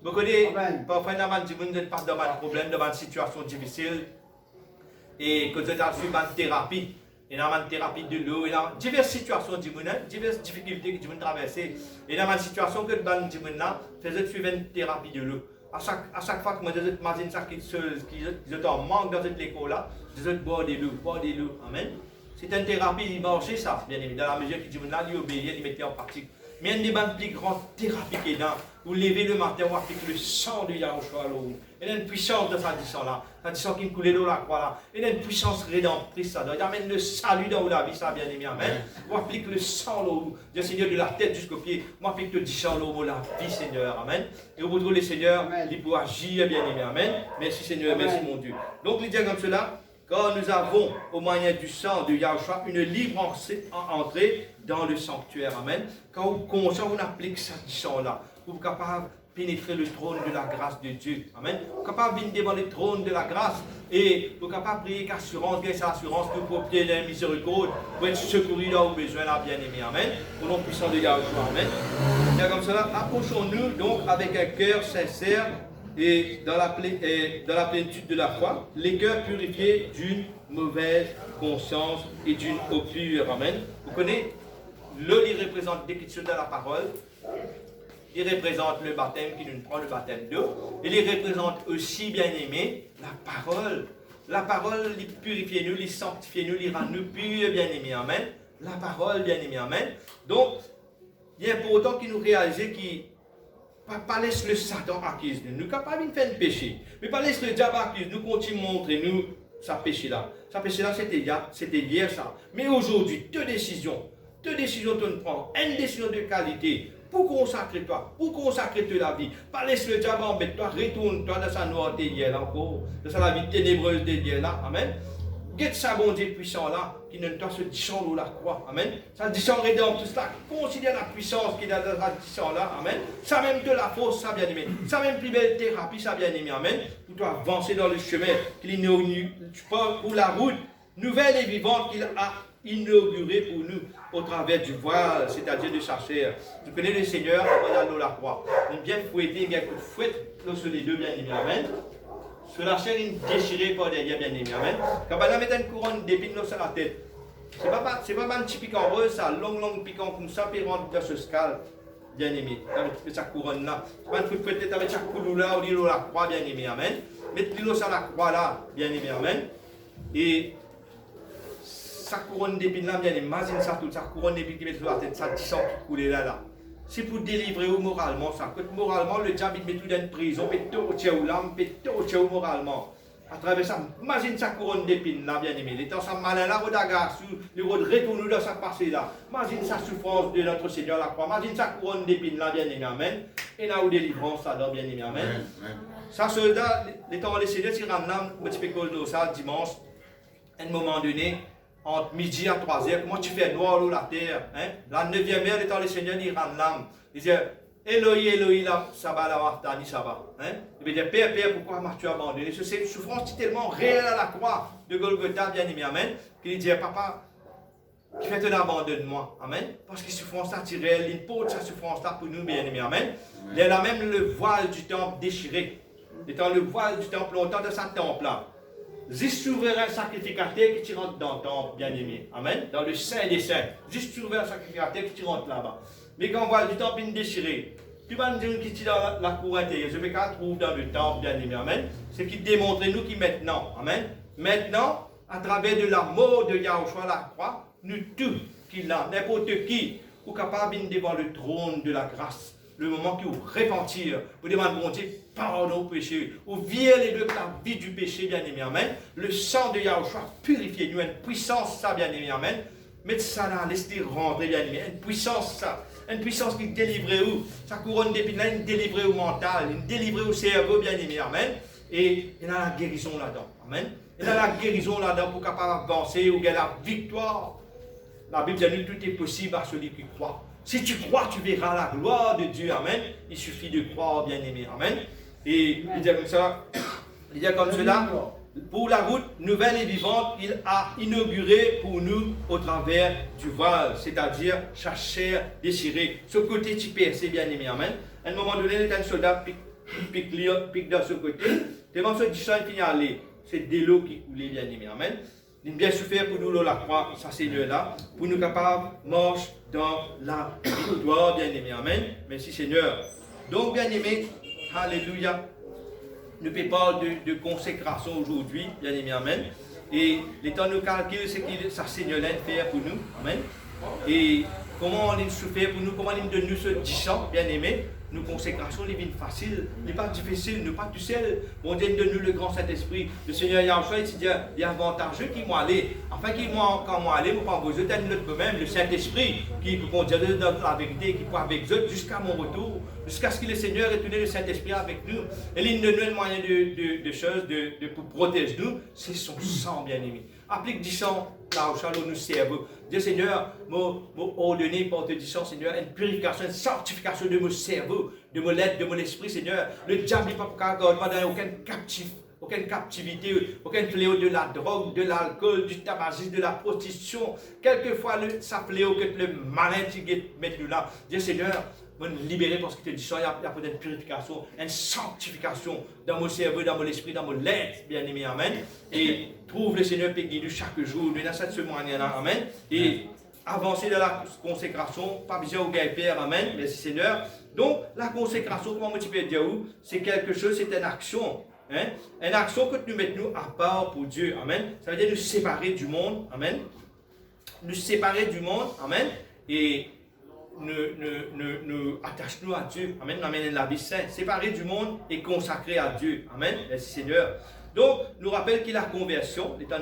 Speaker 1: Vous connaissez, parfois, vous n'êtes pas dans un problème, dans une situation difficile. Et que tu as suivi une thérapie, et dans une thérapie de l'eau, et dans diverses situations, diverses difficultés que tu veux traverser, et dans une situation que tu as fait suivre une thérapie de l'eau. À chaque fois que moi, j'imagine ça qui en manque dans cette école-là, je boire de l'eau, amen. C'est une thérapie, il marche ça, bien évidemment, dans la mesure que tu veux obéir, il mettait en pratique. Mais il y a une des plus grandes thérapies qui est dans, vous levez le matin, vous appliquez le sang de Yahushua à l'eau. Il y a une puissance dans sa sang là, sa sang qui coule dans la croix là. Il y a une puissance rédemptrice ça. Il amène le salut dans la vie, ça bien aimé, amen. Vous appliquez le sang l'eau, Dieu Seigneur de la tête jusqu'au pied. Vous appliquez le sang l'eau, la vie Seigneur, amen. Et vous trouvez le Seigneur, il peut agir bien aimé, amen. Merci Seigneur, merci mon Dieu. Donc il dit comme cela. Quand nous avons, au moyen du sang de Yahushua, une libre entrée dans le sanctuaire. Amen. Quand vous conscient, vous appliquez ce sang-là, vous êtes capable de pénétrer le trône de la grâce de Dieu. Amen. Vous êtes capable de venir devant le trône de la grâce et vous êtes capable de prier qu'assurance, quelle assurance que vous pouvez obtenir la miséricorde, pour être secouru là où besoin, là, bien aimé. Amen. Au nom puissant de Yahushua. Amen. Bien comme cela, approchons-nous donc avec un cœur sincère. Et dans la plénitude de la foi, les cœurs purifiés d'une mauvaise conscience et d'une eau pure. Amen. Vous connaissez, l'eau, il représente l'écriture de la parole. Il représente le baptême qui nous prend le baptême d'eau. Il représente aussi, bien aimé, la parole. La parole, il purifie nous, il sanctifie nous, il rend nous purs, bien aimé. Amen. La parole, bien aimé. Amen. Donc, il est important qu'il nous réalise qu'il pas laisse le Satan acquise de nous. Nous capables de faire un péché. Mais pas laisse le diable acquise. Nous continuons à montrer nous sa péché là. Sa péché là, c'était hier ça. Mais aujourd'hui, deux décisions tu prends. Une décision de qualité pour consacrer toi, pour consacrer la vie. Pas laisse le diable embêter toi. Retourne-toi dans sa noirté hier là encore. Dans sa vie ténébreuse de hier là. Amen. Guette ça, bon Dieu puissant là, qui ne doit se descendre la croix. Amen. Ça descend rédempteur, cela considère la puissance qui est dans la descend là. Amen. Ça même de la force, ça bien aimé. Ça même plus belle thérapie, ça bien aimé. Amen. Pour toi avancer dans le chemin qu'il inaugure, pour la route nouvelle et vivante qu'il a inaugurée pour nous au travers du voile, c'est-à-dire de sa chair. Tu connais le Seigneur avant d'aller à la croix. Il bien fouetté, bien coup de fouette sur les deux bien aimé. Amen. Sur la chair, il déchirée par derrière, bien aimé. Amen. Quand on met une couronne d'épines sur la tête, c'est pas un petit piquant rose, ça, long piquant comme ça, puis rentre dans ce scalp, bien aimé. Avec sa couronne là. C'est pas une fois de tête avec sa couronne là, ou l'îlot la croix, bien aimé. Amen. Mettre l'îlot sur la croix là, bien aimé. Amen. Et sa couronne d'épines là, bien aimé. Imagine ça, toute sa couronne d'épines qui met sur la tête, ça sang qui coule là. C'est pour délivrer moralement ça. Que moralement, le diable met tout dans une prison, peut torturer ou l'âme, peut torturer moralement. À travers ça, imagine sa couronne d'épines là, bien aimé. Les temps, ça malin là, regarde, le retourne dans sa passé là. Imagine sa souffrance de notre Seigneur la croix. Imagine sa couronne d'épines là, bien aimé. Amen. Et là où délivrance ça, bien aimé. Amen. Sa soldat, les temps, les Seigneurs, ils ramènent un petit peu de ça dimanche, à un moment donné. Entre midi à 3h, comment tu fais noir la terre, hein? La 9e heure, l'étant le Seigneur, il rend l'âme. Il dit, Eloi, là, ça va, là, ça va. Hein? Il veut dire, Père, pourquoi m'as-tu abandonné? C'est une souffrance tellement réelle à la croix de Golgotha, bien aimé, amen. Qu'il dit, Papa, qui fait un abandonnement, amen. Parce que souffrance là, c'est réel, il porte sa souffrance là pour nous, bien aimé, amen. Il a même le voile du temple déchiré. étant le voile du temple, longtemps de sa temple-là. Juste souverain sacrificateur qui rentre dans le temple, bien aimé. Amen. Dans le Saint des Saints. Juste souverain sacrificateur qui rentre là-bas. Mais quand on voit du temple déchiré, tu vas nous dire qui est dans la cour intérieure. Je vais qu'à trouver dans le temple, bien aimé. Amen. C'est qui démontre nous qui maintenant. Amen. Maintenant, à travers de la mort de Yahushua à la croix, nous tous qui l'a, n'importe qui, ou capable de devant le trône de la grâce. Le moment qui vous repentir, vous demandez bon Dieu, pardon au péché, ou violez de la vie du péché, bien aimé, amen. Le sang de Yahushua purifie nous, une puissance, ça, bien aimé, amen. Mettez ça là, laissez rentrer, bien aimé, une puissance, ça, une puissance qui délivre où, sa couronne d'épines là, une délivre au mental, une délivre au cerveau, bien aimé, amen. Et il y a la guérison là-dedans, amen. Il y a la guérison là-dedans pour capable avancer, ou gagner la victoire. La Bible dit tout est possible à celui qui croit. Si tu crois, tu verras la gloire de Dieu. Amen. Il suffit de croire, bien aimé. Amen. Et il dit comme ça, il dit comme cela, pour la route nouvelle et vivante, il a inauguré pour nous au travers du voile, c'est-à-dire sa chair déchirée. Ce côté tu percé, bien aimé. Amen. À un moment donné, il y a un soldat pique dans ce côté. Devant ce disant, il finit à aller. C'est de l'eau qui coulait, bien aimé. Amen. Il a bien souffert pour nous la croix, ça Seigneur-là, pour nous capables de marcher dans la victoire, bien aimé. Amen. Merci Seigneur. Donc, bien aimé, alléluia. Nous parlons de consécration aujourd'hui, bien aimé. Amen. Et les temps nous calculent, c'est que ça Seigneur-là fait pour nous. Amen. Et comment on a souffert pour nous, comment on donne nous ce 10 ans, bien aimé. Nos consécrations, les vies faciles, les pas difficiles, ne pas tout seul. Bon Dieu donne nous le grand Saint-Esprit. Le Seigneur Yahushua, il y a avantageux qui m'ont allé. Enfin, quand moi aller, vous pas besoin d'être notre même, le Saint-Esprit, qui peut conduire dans la vérité, qui peut avec eux jusqu'à mon retour, jusqu'à ce que le Seigneur ait tourné le Saint-Esprit avec nous. Et il nous donne un moyen de choses pour protéger nous, c'est son sang, bien aimé. Applique du sang, Yahushua, nous cerveau. Dieu Seigneur, m'a ordonné par te dire, Seigneur, une purification, une sanctification de mon cerveau, de mon lettre, de mon esprit, Seigneur. Le diable n'est pas pour garder dans aucune captivité, aucun fléau de la drogue, de l'alcool, du tabagisme, de la prostitution. Quelquefois, ça fléau que le malin qui met nous là. Dieu Seigneur, me libérer parce que tu dis ça, il y a peut-être une purification, une sanctification dans mon cerveau, dans mon esprit, dans mon lettre, bien aimé, amen. Et trouve le Seigneur qui guide chaque jour, nous dans cette manière-là, amen. Et avancer dans la consécration, pas besoin au gars Père, amen, merci Seigneur. Donc, la consécration, comment tu peux dire où? C'est quelque chose, c'est une action. Hein? Une action que nous mettons à part pour Dieu, amen. Ça veut dire nous séparer du monde, amen. Nous séparer du monde, amen. Et nous attachons à Dieu. Amen. Nous amènons la vie sainte, séparée du monde et consacrée à Dieu. Amen. Merci Seigneur. Donc, nous rappelle qu'il y a la conversion. C'est un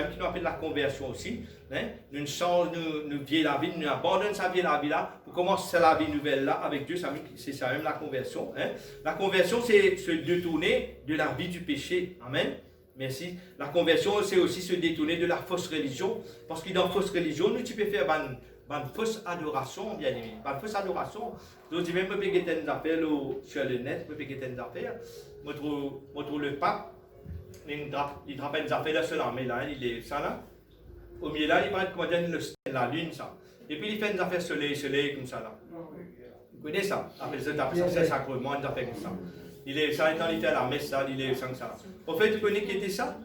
Speaker 1: qui nous appelle la conversion aussi. Hein? Nous changeons, nous vieillons la vie, nous abandonnons sa vie, la vie là, pour commencer la vie nouvelle là avec Dieu. C'est ça même la conversion. Hein? La conversion, c'est se détourner de la vie du péché. Amen. Merci. La conversion, c'est aussi se détourner de la fausse religion. Parce que dans la fausse religion, tu peux faire une fausse adoration, bien aimé. Une fausse adoration. Donc, je vais me payer des affaires sur le net, me payer des affaires. Je trouve le pape, il drape des affaires là sur l'armée, là, il est ça là. Au milieu là, il parle comment dire la lune, ça. Et puis, il fait des affaires soleil, comme ça là. Vous connaissez ça? Après, c'est sacrement, des affaires comme ça. Il est ça, il fait à la messe, ça, il est comme ça. Au fait, tu connais qui était ça?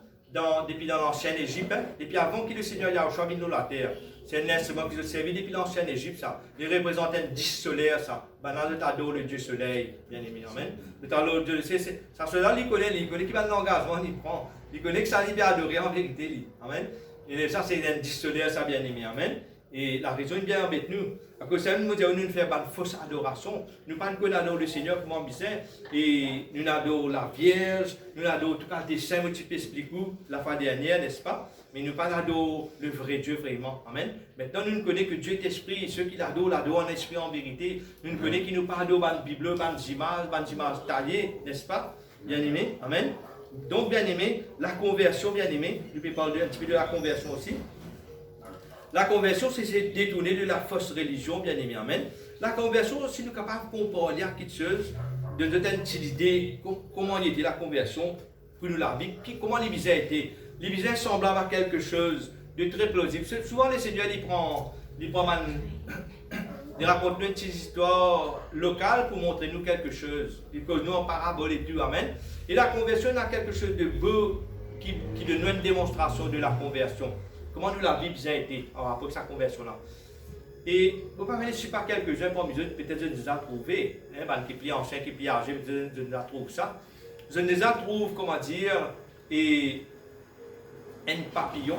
Speaker 1: Depuis dans l'ancienne Égypte, hein? Depuis avant que le Seigneur Yahushua vienne dans la terre. C'est un instrument qui se servait depuis l'ancienne Égypte, ça. Il représente un disque solaire, ça. Maintenant, le t'adore le Dieu soleil, bien aimé, amen. Le t'adore le Dieu, ça, cela, il connaît qui va de l'engagement, il prend. Il connaît que ça, il va adorer en vérité, amen. Et ça, c'est un disque solaire, ça, bien aimé, amen. Et la raison est bien avec nous. À cause de ça, nous ne faisons pas de fausse adoration. Nous ne qu'on adore le Seigneur comme on disait. Et nous adorons la Vierge, nous adorons tout cas des saints, tu peux expliquer la fois dernière, n'est-ce pas? Mais nous pas adorons le vrai Dieu vraiment. Amen. Maintenant, nous ne connaissons que Dieu est esprit. Et ceux qui l'adorent en esprit, en vérité. Nous ne connaissons qui nous pas adorent dans la Bible, dans les images taillées, n'est-ce pas? Bien aimé. Amen. Donc, bien aimé, la conversion, bien aimé. Je vais parler un petit peu de la conversion aussi. La conversion, c'est se détourner de la fausse religion, bien aimé, amen. La conversion, c'est nous capables de comprendre quelque chose, de donner une petite idée, comment était la conversion, pour nous la vie, comment les visées étaient. Les visées semblables à quelque chose de très plausible. Souvent, les seigneurs, ils prennent Il raconte une petite histoire locale pour montrer nous quelque chose. Il cause nous en parabole et tout, amen. Et la conversion a quelque chose de beau qui donne nous une démonstration de la conversion. Comment nous la vie bien été en rapport avec sa conversion-là. Et vous pouvez je ne suis pas quelques-uns parmi eux, peut-être je nous a trouvé, qui est plus ancien, qui est plus âgé, je nous a trouvé ça. Je nous a trouvé, comment dire, et un papillon.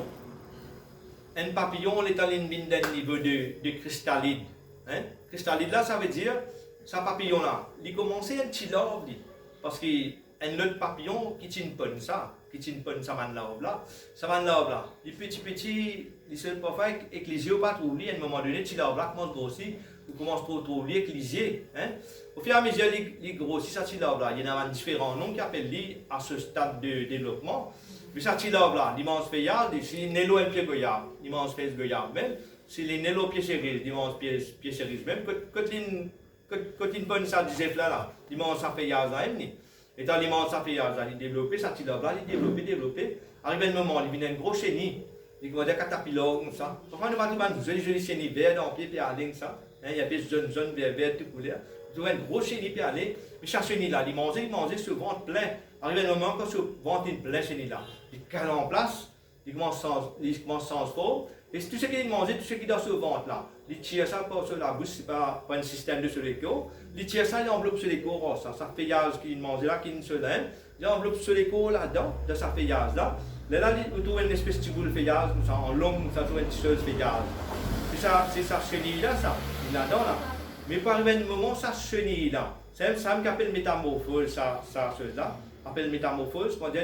Speaker 1: Un papillon, on est à d'un niveau de cristallide. Hein? Cristallide là, ça veut dire, ce papillon-là, il commence un petit love, parce qu'un autre papillon qui tient pas ça, man love là, ça man love là, il petit, il se pas fait avec les yeux pas trop liés, à un moment donné, petit love là commence à grossir, ou commence trop lié avec les yeux, hein? Au fur et à mesure, il grossit ça petit love là, il y en a différents noms qui appellent lui à ce stade de développement. Mais ça petit love là, l'immense feuillard, c'est Nélo et pied goyard, l'immense feuille goyard même. C'est les Nélo pieds cerises, l'immense pieds cerises même. Quand une bonne salle du là, l'immense feuillard là, et dans l'immense feuillard là, il développé, ça petit love là, il développé. Arrive un moment, il vient un gros chenille, il commence à caterpillar comme ça. Enfin, nous avons une jolie chenille verte en pied, puis à aller comme ça. Il y a des jeunes vert, tout couleur. Nous avons un gros chenille, puis à aller. Mais chaque chenille là, il mangeait ce ventre plein. Arrive un moment quand ce ventre est plein chenille là. Il cale en place, il commence sans fort, et tout ce qu'il mange, tout ce qui est dans ce ventre là, il tire ça sur la bouche, c'est pas un système de soléco, il tire ça, il enveloppe sur les corps, ça feuillage qu'il mange là, qui se lève, il enveloppe sur les corps là-dedans, de sa feuillage là, là, il trouve une espèce de boule de feuillage, comme ça, en long, comme ça, trouve une petite chose de feuillage. C'est sa chenille là, ça, il est là-dedans là. Mais par un moment, sa chenille là, c'est ça qu'on appelle métamorphose, ça, chose là. Appelle métamorphose, on dit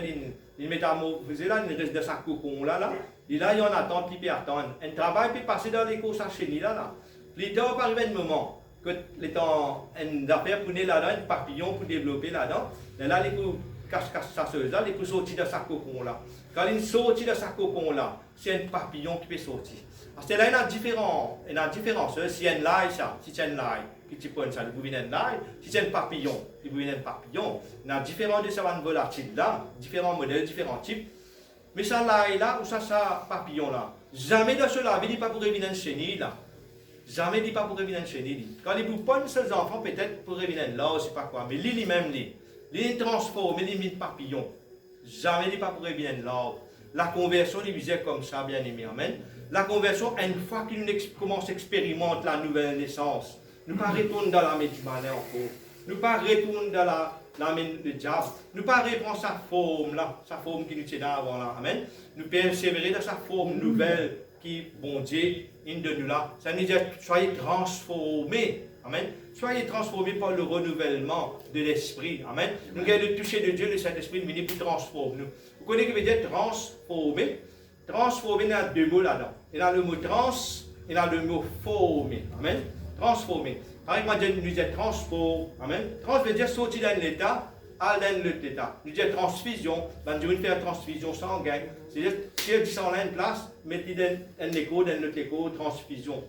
Speaker 1: une métamorphose là, il reste de sa cocon là, et là il y en attend, puis il attend. Un travail peut passer dans les courses à chenille là. Puis il doit arriver un moment que les temps une affaire pour là-dedans, un papillon pour développer là-dedans, et là les coups cache sa chose là, les coups sortir de sa cocon là. Quand il sortit de sa cocon là, c'est un papillon qui peut sortir. Parce que là il y a différence, si un laille ça, si c'est un laille. Qui prend ça, il vous un laille, si c'est un papillon, il vous un papillon. Il y a différents de ces volatiles là, différents modèles, différents types. Mais ça laille là, ou ça papillon là, jamais de cela, il ne dit pas pour revenir une chenille là. Jamais il dit pas pour revenir une chenille. Quand il vous prend ses enfants, peut-être pour revenir là, je ne sais pas quoi, mais lui-même, il transforme, il met papillon. Jamais il dit pas pour revenir là. La conversion, il visait comme ça, bien aimé, amen. La conversion, une fois qu'il commence à expérimenter la nouvelle naissance, nous ne pas retourner dans la main du malin encore. Nous ne pas retourner dans la main du diable. Nous ne pas reprendre sa forme là, sa forme qui nous tient avant là. Amen. Nous persévérer dans sa forme nouvelle qui, bon Dieu, une de nous là. Ça veut dire, soyez transformés. Amen. Soyez transformés par le renouvellement de l'esprit. Amen. Nous avons le toucher de Dieu, le Saint-Esprit, mais il pour transformer nous. Vous connaissez ce que veut dire transformer? Transformer, il y a deux mots là-dedans. Il y a le mot trans, il y a le mot former. Amen. Transformer. Avec moi, nous disons transformer. Amen. Trans veut dire sortir d'un état à un autre état. Nous disons transfusion. Nous devons faire transfusion sanguine. C'est-à-dire, si elle dit ça en une place, mettez un écho, d'un autre écho, transfusion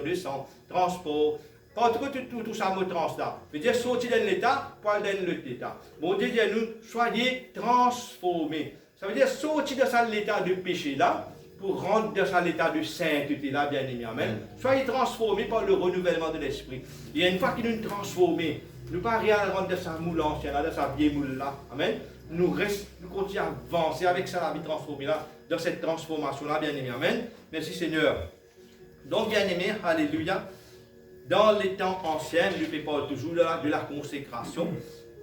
Speaker 1: de sang, transport. En tout cas, tout ça, mot trans là. Veut dire sortir d'un état pour aller dans l'autre état. Bon Dieu dit à nous, soyez transformés. Ça veut dire sortir de l'état de péché là, pour rentrer dans l'état de sainteté là, bien aimé. Amen. Soyez transformés par le renouvellement de l'esprit. Et une fois qu'il nous transformés, nous ne pas rien rentrer dans sa moule ancienne, dans sa vieille moule là. Amen. Nous continuons à avancer avec ça, la vie transformée là, dans cette transformation là, bien aimé. Amen. Merci Seigneur. Donc, bien aimé, alléluia. Dans les temps anciens, nous parlons toujours de la consécration.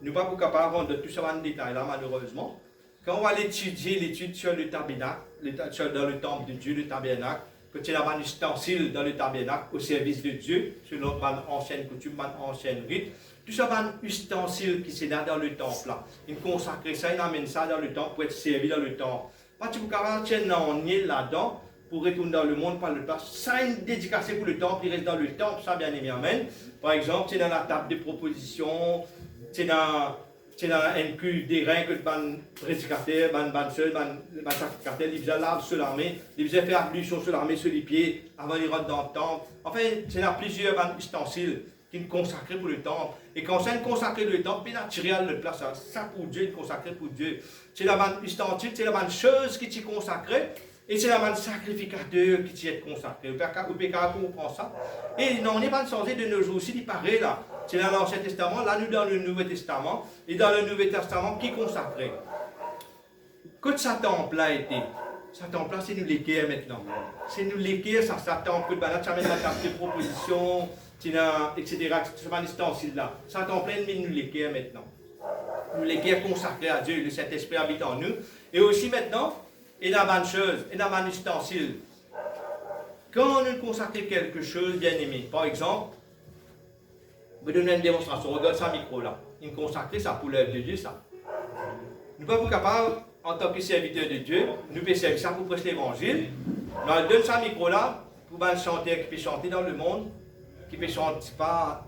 Speaker 1: Nous ne sommes pas capables de tout ça en détail là, malheureusement. Quand on va l'étude sur le tabernacle, dans le temple de Dieu, le tabernacle, que tu as un ustensile dans le tabernacle au service de Dieu, selon une ancienne coutume, une ancienne rite, tout ça un ustensile qui est dans le temple là. Il consacre ça, il amène ça dans le temple pour être servi dans le temple. Pas tu peux tenir un là-dedans pour retourner dans le monde par le temps. Ça une dédicace pour le temple, il reste dans le temple, ça bien aimé, amen. Par exemple, c'est dans la table de proposition, c'est dans un cul des reins que le prédicateur, le sacrificateur, il faisait laver sur l'armée, il faisait faire ablution sur l'armée, sur les pieds, avant de rentrer dans le temple. Enfin, c'est dans plusieurs ustensiles qui sont consacrés pour le temple. Et quand c'est consacré pour le temple, il a tiré à la place. Ça pour Dieu, il est consacré pour Dieu. C'est la bonne ustensile, c'est la bonne chose qui est consacrée. Et c'est la sacrificateur qui t'y est consacré. Vous pouvez comprendre ça. Et non, on n'est pas censé de nos jours aussi, il paraît là. C'est dans l'Ancien Testament, là nous dans le Nouveau Testament. Et dans le Nouveau Testament, qui consacré? Quand sa temple a été, sa temple là, c'est nous l'équerre maintenant. C'est nous l'équerre, ça, sa temple, que tu amènes la carte de proposition, etc. Ce ustensile là. Sa temple est nous l'équerre maintenant. Nous l'équerre consacré à Dieu, le Saint-Esprit habite en nous. Et aussi maintenant, et dans une chose, et dans un ustensile. Quand nous consacrons quelque chose, bien aimé, par exemple, je vais donner une démonstration. Regarde ça micro là. Il consacre ça pour l'œuvre de Dieu, ça. Nous ne sommes pas capables, en tant que serviteurs de Dieu, nous pouvons servir ça pour prêcher l'évangile. Nous donne ça micro là pour un chanteur qui peut chanter dans le monde, qui peut chanter, c'est pas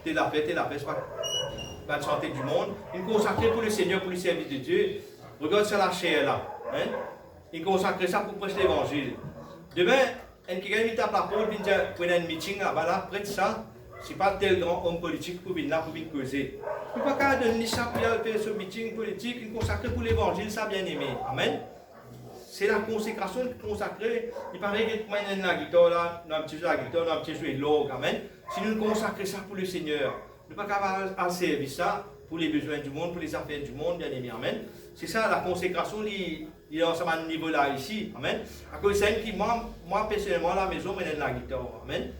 Speaker 1: telle affaire, c'est pas chanter du monde. Il consacre pour le Seigneur, pour le service de Dieu. Regarde ça la chair là. Hein? Il consacre ça pour prêcher l'évangile. Demain, quelqu'un qui tape la porte, il vient pour un meeting là, près de ça. Ce n'est pas tel grand homme politique pour venir là, pour venir causer. Il ne peut pas donner ça pour faire ce meeting politique, il consacre pour l'évangile, ça bien aimé. Amen. C'est la consécration consacrée. Il paraît que moi, il y a une guitare là, un petit jeu de guitare, un petit jeu de l'orgue. Amen. Si nous consacrons ça pour le Seigneur, nous ne pouvons pas servir ça pour les besoins du monde, pour les affaires du monde, bien aimé. Amen. C'est ça la consécration, il est à ce niveau-là ici. Amen. À cause de ça, moi personnellement, à la maison, je suis la guitare. Amen.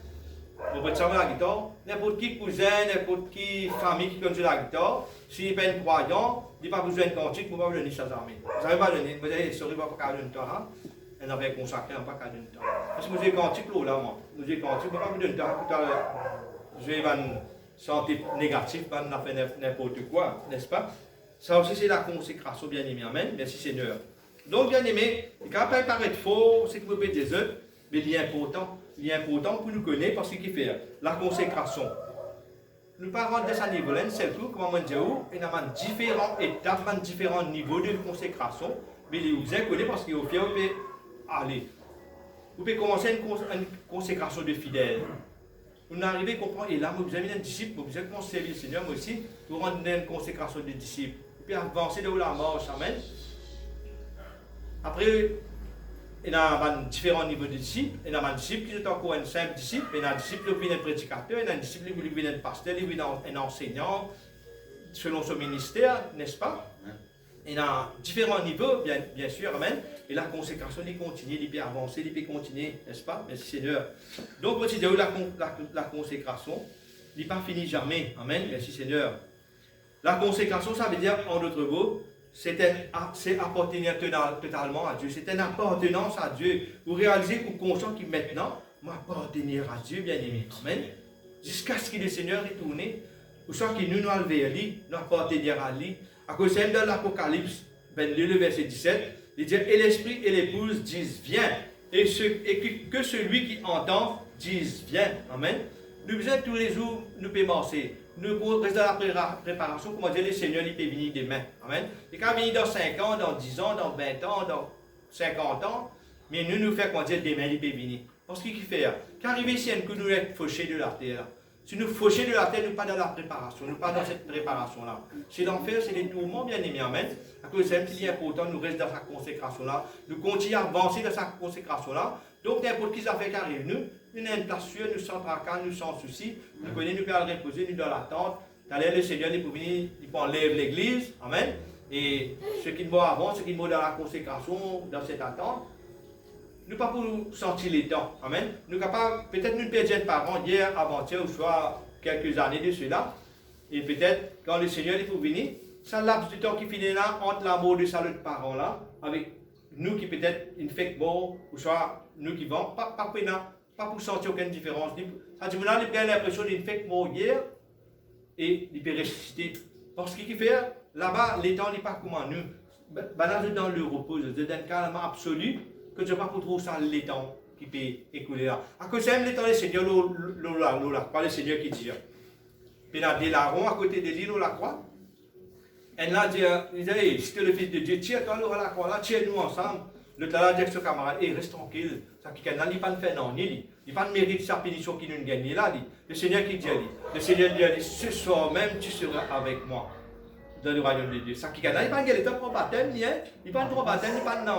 Speaker 1: Vous pouvez savoir la guitare. N'importe qui cousin, n'importe qui famille qui conduit la guitare, s'il n'est pas un croyant, il n'a pas besoin de cantique, vous ne pouvez pas donner ça à l'armée. Vous n'avez pas donné, vous avez sorry, pas qu'à donner temps, elle n'avait consacré, pas qu'à donner temps. Parce que vous avez cantique là, moi. Vous avez cantique, vous ne pouvez pas donner temps, je vais avoir une santé négative, pas n'importe quoi, n'est-ce pas? Ça aussi, c'est la consécration, bien aimé. Amen. Merci Seigneur. Donc, bien aimé, quand ça paraît faux, c'est que vous pouvez des œuvres, mais il est important pour nous connaître parce qu'il fait la consécration. Nous parlons de ce niveau-là, c'est tout, comme on dit, il y a différentes étapes, différents niveaux de consécration, mais vous avez connu parce qu'au final, vous pouvez aller. Vous pouvez commencer une consécration de fidèles. Vous arrivez à comprendre, et là, vous avez un disciple, vous avez commencé à servir le Seigneur, mais aussi, vous rendez une consécration de disciple. Vous pouvez avancer de la marche, amen. Après, il y a différents niveaux de disciples. Il y a un disciple qui est encore un simple disciple, il y a un disciple qui est un prédicateur, il y a un disciple qui est un pasteur, il y a un enseignant, selon son ministère, n'est-ce pas? Il y a différents niveaux, bien sûr, amen. Et la consécration, il continue, il peut avancer, il peut continuer, n'est-ce pas? Merci Seigneur. Donc, petit de la consécration, il n'est pas fini jamais, amen. Merci Seigneur. La consécration, ça veut dire, en d'autres mots, c'est appartenir totalement à Dieu. C'est une appartenance à Dieu. Vous réalisez que vous consciez que maintenant, m'appartenir à Dieu, bien aimé. Amen. Jusqu'à ce que le Seigneur est tourné, ou soit qu'il nous a vers lui, nous appartenir à lui. À cause de dans l'Apocalypse 22, le verset 17, il dit, et l'Esprit et l'épouse disent, viens. Et que celui qui entend dise, viens. Amen. Nous besoin tous les jours, nous pouvons marcher. Nous restons dans la préparation, comment dire, le Seigneur, il peut venir demain. Amen. Il peut venir dans 5 ans, dans 10 ans, dans 20 ans, dans 50 ans. Mais nous faisons, comment dire, demain, il peut venir. Parce qu'il fait, qu'arriver ici, que nous sommes fauchés de la terre. Si nous fauchés de la terre, nous ne sommes pas dans la préparation, nous ne sommes pas dans cette préparation-là. C'est l'enfer, c'est les tourments, bien aimés. Amen. À cause de ça, il est important, nous restons dans sa consécration-là. Nous continuons à avancer dans sa consécration-là. Donc, n'importe qui affaire qui arrive, nous avons une place sûre, nous sans tracas, nous sans soucis. Nous connaissons, nous pouvons reposer, nous dans l'attente. D'ailleurs, le Seigneur, il peut venir, il peut enlever l'église. Amen. Et ceux qui vont avant, ceux qui vont dans la consécration, dans cette attente, nous pas pour nous sentir les temps. Amen. Nous capables, peut-être nous perdons un parent hier, avant-hier, ou soit quelques années de cela. Et peut-être, quand le Seigneur il faut venir, ça laps du temps qui finit là, entre l'amour de sa l'autre parent là, avec nous qui peut-être une fake mort, ou soit nous qui vont, pas pour sentir aucune différence. Ça dit, vous avez bien l'impression d'une fake mort hier, et il peut ressusciter. Parce qu'il fait, là-bas, les temps n'est pas comme nous. Dans le repos, c'est un calme absolu, que je ne sais pas pour trop ça les temps qui peut écouler là. À cause de ça, les temps, le Seigneur, pas le Seigneur qui dit. Puis là, des larrons à côté de l'île, la croix. Et là, il dit, hey, si tu es le Fils de Dieu, tire-toi la croix là, tire-nous ensemble. Le talent dit à son camarade, hey, reste tranquille. Ça qui n'a pas de fait, non, il n'a pas de mérite sa pénition qui nous gagne là. Le Seigneur qui dit, le Seigneur dit, ce soir même, tu seras avec moi. dans le royaume de Dieu. Ça qui est là, il n'y a pas de temps pour baptême, il n'y a pas de baptême, il n'y a pas de nom,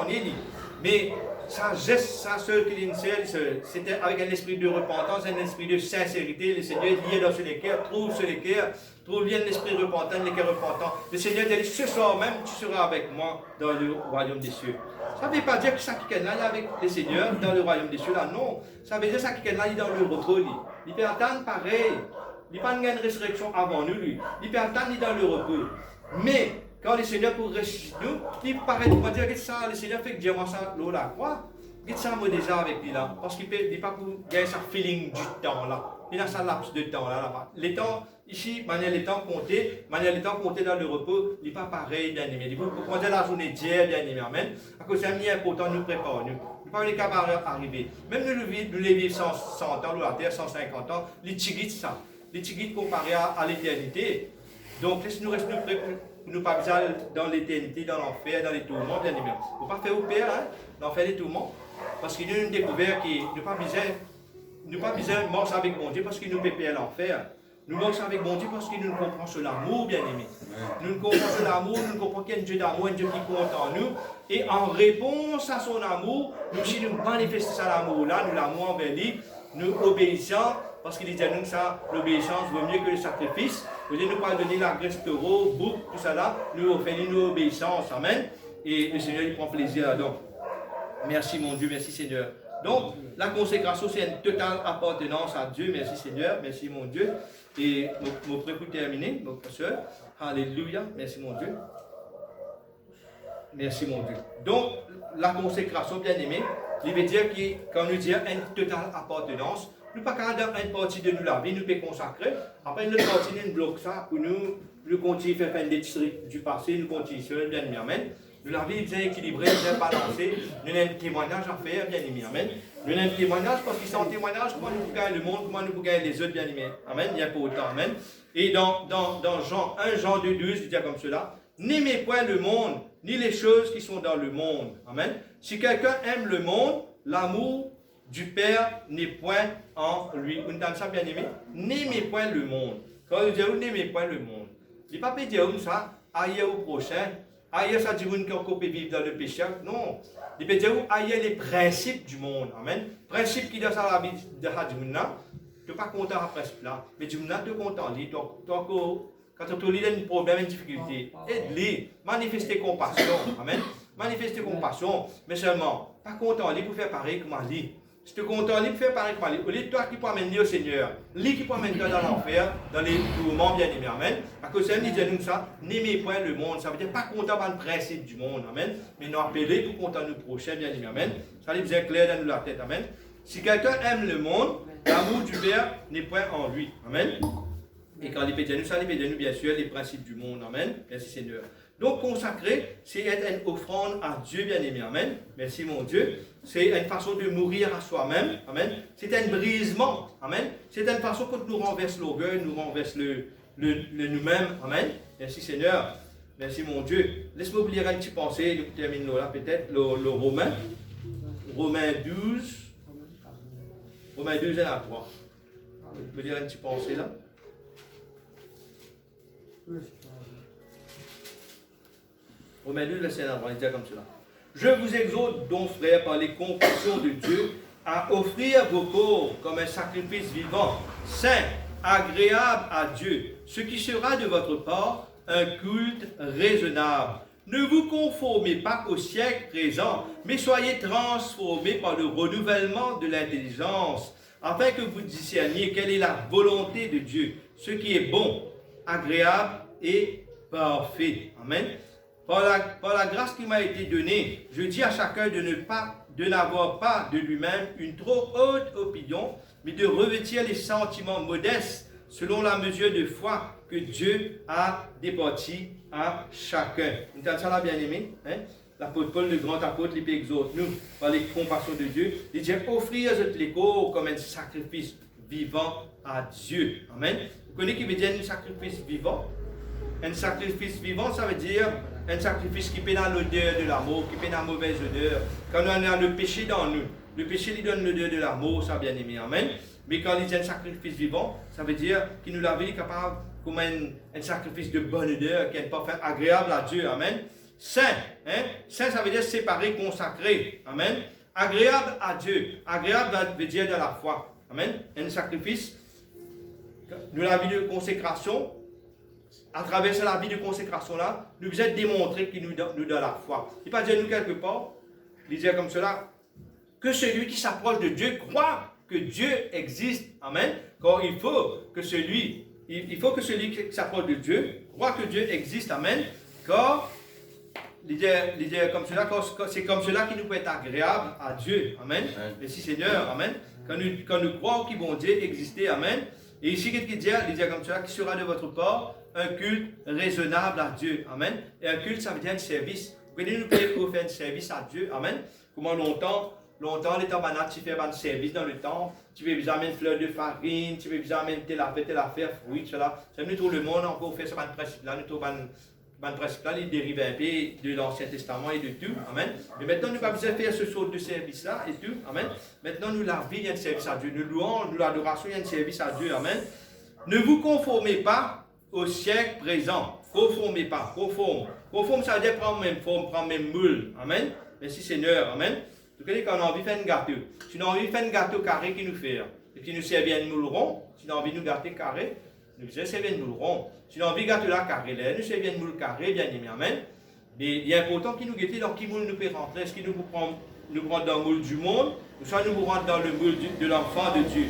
Speaker 1: mais sa geste, sa seule clientèle, c'était avec un esprit de repentance, un esprit de sincérité. Le Seigneur lié dans les cœurs, trouve sur les cœurs, trouve bien l'esprit repentant, les cœurs repentants. Le Seigneur dit, ce soir même, tu seras avec moi dans le royaume des cieux. Ça ne veut pas dire que ça qui est là, il est avec le Seigneur dans le royaume des cieux, là, non. Ça veut dire que ça qui est là, il est dans le repos, il peut attendre pareil. Il n'y a pas une résurrection avant nous, lui. Il peut attendre, il est dans le repos. Mais, quand le Seigneur pour ressusciter nous, il paraît pas dire que ça, le Seigneur fait que Dieu m'a ça l'eau la croix. Il ça moi déjà avec lui là. Parce qu'il ne peut pas gagner sa feeling du temps là. Il a sa laps de temps là. Les temps, ici, manière les temps comptés dans le repos, il n'est pas pareil, bien aimé. Il faut prendre la journée d'hier, bien aimé. Amen. À cause c'est important, nous préparer. Nous ne pas les capables d'arriver. Même nous les vivre 100 ans, ou la terre 150 ans, les tigits ça. Les tigits comparés à l'éternité. Donc, si nous restons prêts pour nous pas besoin dans l'éternité, dans l'enfer, dans les tourments, bien aimé. Il ne faut pas faire au père, hein, l'enfer des tourments. Parce qu'il y a une découverte qui ne pas besoin de marcher avec mon Dieu parce qu'il nous pépère l'enfer. Nous marchons avec mon Dieu parce qu'il nous comprend sur l'amour, bien aimé. Nous nous comprenons sur l'amour, nous comprenons qu'il y a un Dieu d'amour, un Dieu qui compte en nous. Et en réponse à son amour, nous, si nous manifestons ça l'amour-là, nous l'amour envers lui, nous obéissons. Parce qu'il dit à nous ça, l'obéissance vaut mieux que le sacrifice. Vous allez nous pardonner la graisse taureau, bouc, tout ça là, nous offrons nous obéissance. Amen. Et le Seigneur il prend plaisir là-dedans. Merci mon Dieu, merci Seigneur. Donc, la consécration, c'est une totale appartenance à Dieu. Merci Seigneur, merci mon Dieu. Et mon prêt pour terminer, mon pasteur. Alléluia, merci mon Dieu. Merci mon Dieu. Donc, la consécration, bien aimé, il veut dire que quand nous disons une totale appartenance, nous ne pouvons pas dans une partie de nous la vie, nous pouvons consacrer. Après, une autre partie, nous bloquons ça pour nous continuer à faire des trucs du passé, nous continuons, bien aimé, amen. Nous la vie bien équilibrée, bien balancée. Nous avons un témoignage à faire, bien aimé, amen. Nous avons un témoignage parce que c'est un témoignage, comment nous pouvons gagner le monde, comment nous pouvons gagner les autres, bien aimé, amen. Il y a pas autant, amen. Et dans Jean 1, Jean 2, 12, il dit comme cela, n'aimez point le monde, ni les choses qui sont dans le monde, amen. Si quelqu'un aime le monde, l'amour du Père n'est point en lui. Vous entendez ça, bien aimé? N'aimez point le monde. Quand vous dites, n'aimez point le monde. Il ne peut pas dire comme ça, ailleurs au prochain. Ailleurs, ça dit qu'on peut vivre dans le péché. Non. Il peut dire ailleurs les principes du monde. Amen. Principes qui dans la vie de Hadjimouna, tu n'es pas content à principe là. Mais du monde, tu es content. Quand tu as un problème, une difficulté, aide-les. Manifester compassion. Amen. Manifester compassion. Mais seulement, pas content pour faire pareil comme Ali. Si tu es content pour faire pareil comme Ali, au lieu de toi qui peux amener au Seigneur, lui qui peut amener toi dans l'enfer, dans les tourments, bien aimé. Amen. À cause de ça, il dit nous ça, n'aimez point le monde. Ça veut dire pas content par le principe du monde. Amen. Mais nous appeler pour content nous prochains, bien aimé. Amen. Ça lui bien clair dans la tête. Amen. Si quelqu'un aime le monde, l'amour du Père n'est point en lui. Amen. Et quand il peut dire nous, ça lui peut dire nous, bien sûr, les principes du monde. Amen. Merci Seigneur. Donc, consacrer, c'est être une offrande à Dieu, bien aimé. Amen. Merci, mon Dieu. C'est une façon de mourir à soi-même. Amen. C'est un brisement. Amen. C'est une façon que nous renverse l'orgueil, nous renverse le nous-mêmes. Amen. Merci, Seigneur. Merci, mon Dieu. Laisse-moi oublier une petite pensée. Nous terminons là, peut-être. Le Romain. Romain 12. Romain 12 et la 3. Je peux dire une petite pensée là. Romains 2, verset 1, on va dire comme cela. Je vous exhorte donc, frères, par les compassions de Dieu, à offrir vos corps comme un sacrifice vivant, saint, agréable à Dieu, ce qui sera de votre part un culte raisonnable. Ne vous conformez pas au siècle présent, mais soyez transformés par le renouvellement de l'intelligence, afin que vous discerniez quelle est la volonté de Dieu, ce qui est bon, agréable et parfait. Amen. Par la grâce qui m'a été donnée, je dis à chacun de n'avoir pas de lui-même une trop haute opinion, mais de revêtir les sentiments modestes selon la mesure de foi que Dieu a départi à chacun. Vous entendez ça là, bien aimé? Hein? L'apôtre Paul, le grand apôtre, il exhorte nous par les compassions de Dieu. Il dit offrir les corps comme un sacrifice vivant à Dieu. Amen. Vous connaissez qui veut dire un sacrifice vivant? Un sacrifice vivant, ça veut dire un sacrifice qui peut dans l'odeur de l'amour, qui peut dans la mauvaise odeur. Quand on a le péché dans nous, le péché lui donne l'odeur de l'amour, ça bien aimé, amen. Mais quand il dit un sacrifice vivant, ça veut dire qu'il nous l'avait capable comme un sacrifice de bonne odeur, qui est pas fait agréable à Dieu. Amen. Saint, hein? Saint, ça veut dire séparé, consacré. Amen. Agréable à Dieu. Agréable veut dire de la foi. Amen. Un sacrifice. Nous, la vie de consécration, à travers la vie de consécration là, nous vous êtes démontré qu'il nous donne la foi. Il ne pas dire nous quelque part, il dit comme cela, que celui qui s'approche de Dieu croit que Dieu existe. Amen. Car il faut que celui qui s'approche de Dieu croit que Dieu existe. Amen. Car il dit comme cela, c'est comme cela qui nous peut être agréable à Dieu. Amen. Merci Seigneur. Amen. Quand nous croyons qu'il bon Dieu existait. Amen. Et ici, qu'est-ce qu'il dit comme cela, qui sera de votre part un culte raisonnable à Dieu. Amen. Et un culte, ça veut dire un service. Vous pouvez nous payer pour faire un service à Dieu. Amen. Comment longtemps, les temps banals, tu fais un service dans le temps. Tu veux vous amener une fleur de farine, tu veux vous amener telle affaire, fruits, cela. C'est nous tout le monde encore fait ce principe-là. Nous trouvons un principe-là, il dérive un peu de l'Ancien Testament et de tout. Amen. Mais maintenant, nous pas besoin de faire ce sort de service-là et tout. Amen. Maintenant, nous, la vie, il y a un service à Dieu. Nous louons, nous, l'adoration, il y a un service à Dieu. Amen. Ne vous conformez pas au siècle présent. Conformez pas. Conforme, ça veut dire prendre même forme, prendre même moule. Amen. Merci Seigneur. Amen. Vous connaissez quand on a envie de faire un gâteau. Si on a envie de faire un gâteau carré qui nous fait, et qui nous sert bien de moule rond, si on a envie de nous gâter carré, nous servons bien de moule rond. Si on a envie de gâter là carré, nous servons bien de moule carré, bien aimé. Amen. Mais il est important qu'il nous guette dans quel moule nous peut rentrer. Est-ce qu'il nous prend dans le moule du monde, ou soit nous rentre dans le moule de l'enfant de Dieu.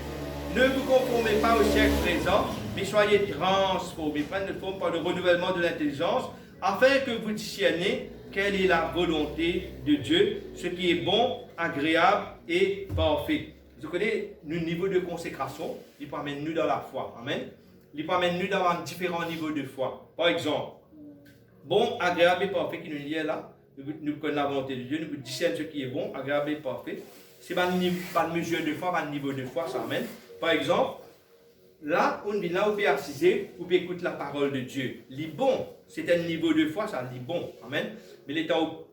Speaker 1: Ne vous conformez pas au siècle présent, mais soyez transformés, prenez forme par le renouvellement de l'intelligence, afin que vous discerniez quelle est la volonté de Dieu, ce qui est bon, agréable et parfait. Vous connaissez le niveau de consécration, il peut amener nous dans la foi. Amen. Il peut amener nous dans différents niveaux de foi. Par exemple, bon, agréable et parfait qui nous lie là, nous connaissons la volonté de Dieu, nous discernons ce qui est bon, agréable et parfait. C'est pas une mesure de foi, pas un niveau de foi, ça amène. Par exemple, là, on vient là, on peut assiser, on peut écouter la parole de Dieu. Lit bon, c'est un niveau de foi, ça lit bon. Amen. Mais l'état où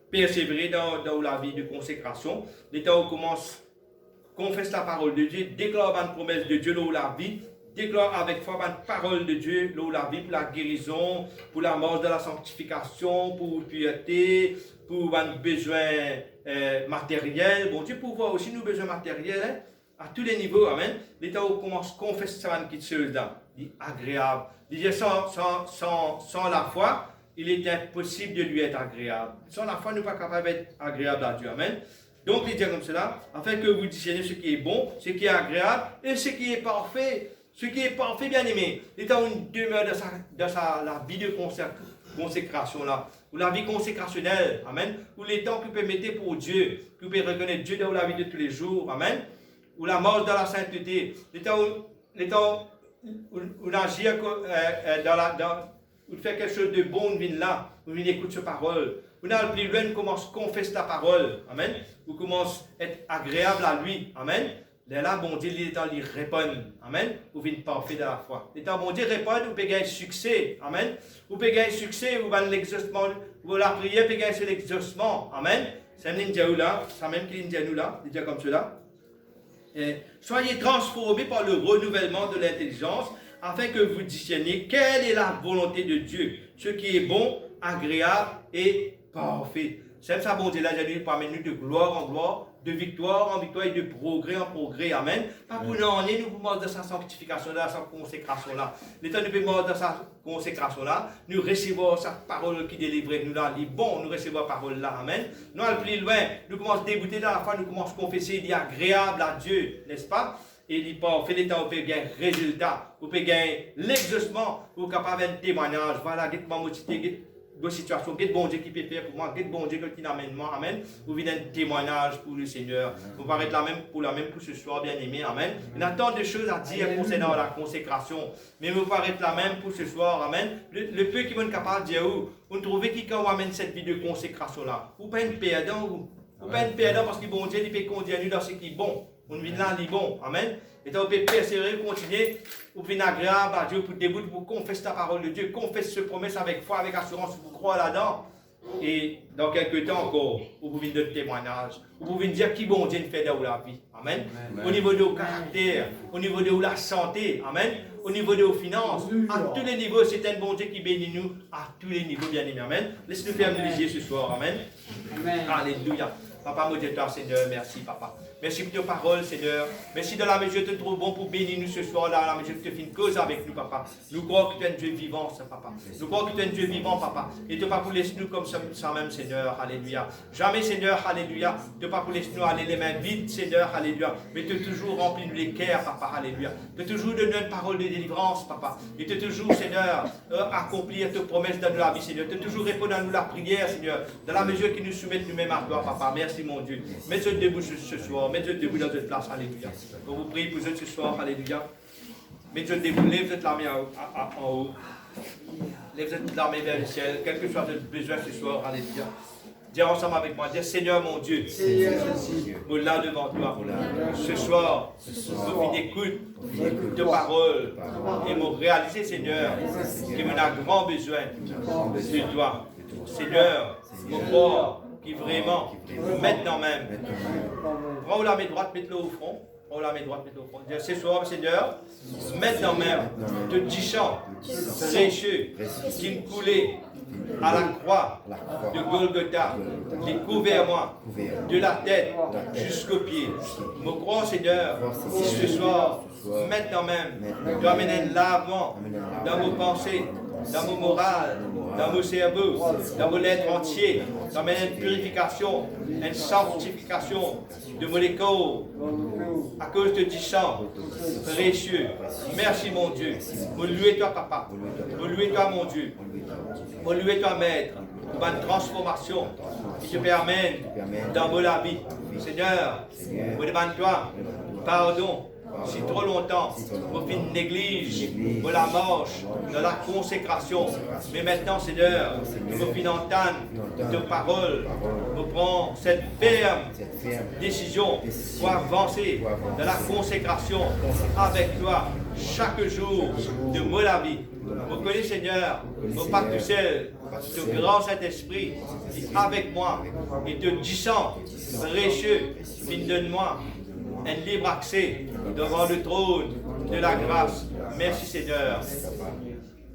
Speaker 1: persévérer dans la vie de consécration, l'état où commence, confesse la parole de Dieu, déclare une promesse de Dieu, là où la vie, déclare avec foi une parole de Dieu, là où la vie, pour la guérison, pour la mort de la sanctification, pour la pureté, pour un besoin matériel. Bon Dieu, pour voir aussi nos besoins matériels, hein, à tous les niveaux, amen. L'état où commence à confesser ça, qui chose là, agréable. Sans la foi, il est impossible de lui être agréable. Sans la foi, nous ne sommes pas capables d'être agréables à Dieu, amen. Donc, il dit comme cela, afin que vous discerniez ce qui est bon, ce qui est agréable et ce qui est parfait. Ce qui est parfait, bien aimé. L'état où on demeure dans la vie de consécration là, ou la vie consécrationnelle, amen. Ou les temps que vous pouvez mettre pour Dieu, que vous pouvez reconnaître Dieu dans la vie de tous les jours, amen. Ou la mort dans la sainteté, l'état où on agit où fait quelque chose de bon, on vient là, on vient écouter sa parole. On a le plus loin, on commence à confesser ta parole, amen. On commence à être agréable à lui, amen. Là, bon Dieu, il est dans lui répondre, amen. Vous venez parfait de la foi. L'état bon Dieu répond, vous pouvez gagner succès, amen. Vous pouvez gagner succès, vous avez l'exaucement, vous la prière, vous pouvez gagner l'exaucement, amen. C'est un ninja là, c'est même qui est nous là, il dit comme cela. Soyez transformés par le renouvellement de l'intelligence, afin que vous discerniez quelle est la volonté de Dieu, ce qui est bon, agréable et parfait. C'est ça, bon Dieu, là, j'ai parmi nous de gloire en gloire, de victoire en victoire et de progrès en progrès. Amen. Pas pour nous en nous mordre dans sa sanctification, dans sa consécration là. L'état nous peut mordre dans sa consécration là. Nous recevons sa parole qui délivre nous là. Bon, nous recevons la parole là. Amen. Nous allons plus loin. Nous commençons à débuter dans la foi. Nous commençons à confesser. Il est agréable à Dieu, n'est-ce pas? Et il dit pas, on fait l'état, on peut gagner résultat. On peut gagner l'exaucement. Pour capable un témoignage. Voilà, dites-moi, motivité, vos situations, quel bon Dieu qui peut faire pour moi, quel bon Dieu qui m'amène moi, amen. Vous venez un témoignage pour le Seigneur. Vous parlez la même pour ce soir, bien aimé, amen. Il y a tant de choses à dire concernant la consécration, mais vous parlez la même pour ce soir, amen. Le peu qui est capable de dire, vous trouvez qui quand on amène cette vie de consécration là, vous pas une perdant, vous pas une perdant parce que bon Dieu il peut continuer dans ce qui est bon. On vit là, il est bon, amen. Et donc, vous pouvez persévérer, continuer, vous venez agréable à Dieu pour début, pour confesser la parole de Dieu, confesser ce promesse avec foi, avec assurance, vous croyez là-dedans. Et dans quelques temps encore, vous venez de témoignage, vous venez dire qui bon Dieu fait dans la vie, amen. Au niveau de vos caractères, au niveau de la santé, amen. au niveau de nos finances, à tous les niveaux. C'est un bon Dieu qui bénit nous à tous les niveaux, bien aimés. Amen. Laisse-nous fermer les yeux ce soir. Amen. Alléluia. Papa, mon Dieu, toi, Seigneur, merci, Papa. Merci pour tes paroles, Seigneur. Merci de la mesure que tu te trouves bon pour bénir nous ce soir-là, la mesure que tu fais une cause avec nous, Papa. Nous croyons que tu es un Dieu vivant, ça, Papa. Nous croyons que tu es un Dieu vivant, Papa. Et tu ne pas pour laisser nous comme ça même, Seigneur. Alléluia. Jamais, Seigneur, Alléluia. Tu ne pas pour laisser nous aller les mains vides, Seigneur, Alléluia. Mais tu toujours rempli nous les cœurs, Papa, Alléluia. Tu toujours donné une parole de délivrance, Papa. Et tu toujours, Seigneur, accomplir tes promesses dans la vie, Seigneur. Tu toujours répondre à nous la prière, Seigneur. Dans la mesure que nous soumettons nous-mêmes à toi, Papa. Merci, mon Dieu. Mets-toi debout ce soir. Mets-toi debout dans cette place. Alléluia. On vous prie pour eux ce soir. Alléluia. Mets-toi debout. Lève la main en haut. Lève la main vers le ciel. Quel que soit votre besoin ce soir. Alléluia. Dis ensemble avec moi. Dis Seigneur mon Dieu. Nous là devant toi. Ce soir, nous d'écoute de parole. Et nous réaliser, Seigneur, qu'il m'en a grand besoin de toi. Seigneur, mon corps qui vraiment maintenant même. Prends la main droite, mets-le au front. Prends la main droite, mets-le au front. Ce soir, Seigneur, maintenant même, de 10 chants précieux qui me coulaient à la croix de Golgotha, découvert-moi de la tête jusqu'aux pieds. Me crois, Seigneur, ce soir, maintenant même, tu amènes un lavement dans vos pensées, dans vos morales, dans vos cerveaux, dans vos lettres entiers, tu amènes une purification, une sanctification de mon écho à cause de 10 chants précieux. Merci mon Dieu. Vous louez toi, Papa. Vous louez toi, mon Dieu. Vous louez toi, Maître, pour une transformation qui te permet dans la vie. Seigneur, vous demande toi pardon. Si trop longtemps, vous néglige, vous la marche dans la consécration. Mais maintenant, Seigneur, vous entendre de paroles, vous prend cette ferme décision pour avancer dans la consécration avec toi chaque jour de la vie. Vous connaissez, Seigneur, vous pas tout seul, ce grand Saint-Esprit est avec moi et te disant, précieux, donne-moi un libre accès devant le trône de la grâce. Merci Seigneur.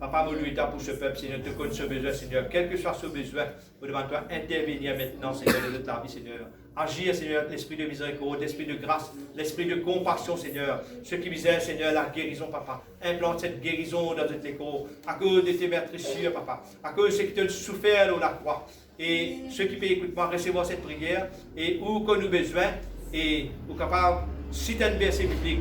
Speaker 1: Papa, vous lui pour ce peuple, Seigneur, te connais ce besoin, Seigneur. Quel que soit ce besoin, vous demandez-toi intervenir maintenant, Seigneur, de ta vie, Seigneur. Agir, Seigneur, l'esprit de miséricorde, l'esprit de grâce, l'esprit de compassion, Seigneur. Ceux qui visent, Seigneur, la guérison, Papa. Implante cette guérison dans notre écho. À cause de tes meurtrissures, Papa. À cause de ceux qui t'ont souffert dans la croix. Et ceux qui peuvent, écoute-moi, recevoir cette prière. Et où qu'on nous besoin. Et vous capable, si tu as un verset biblique,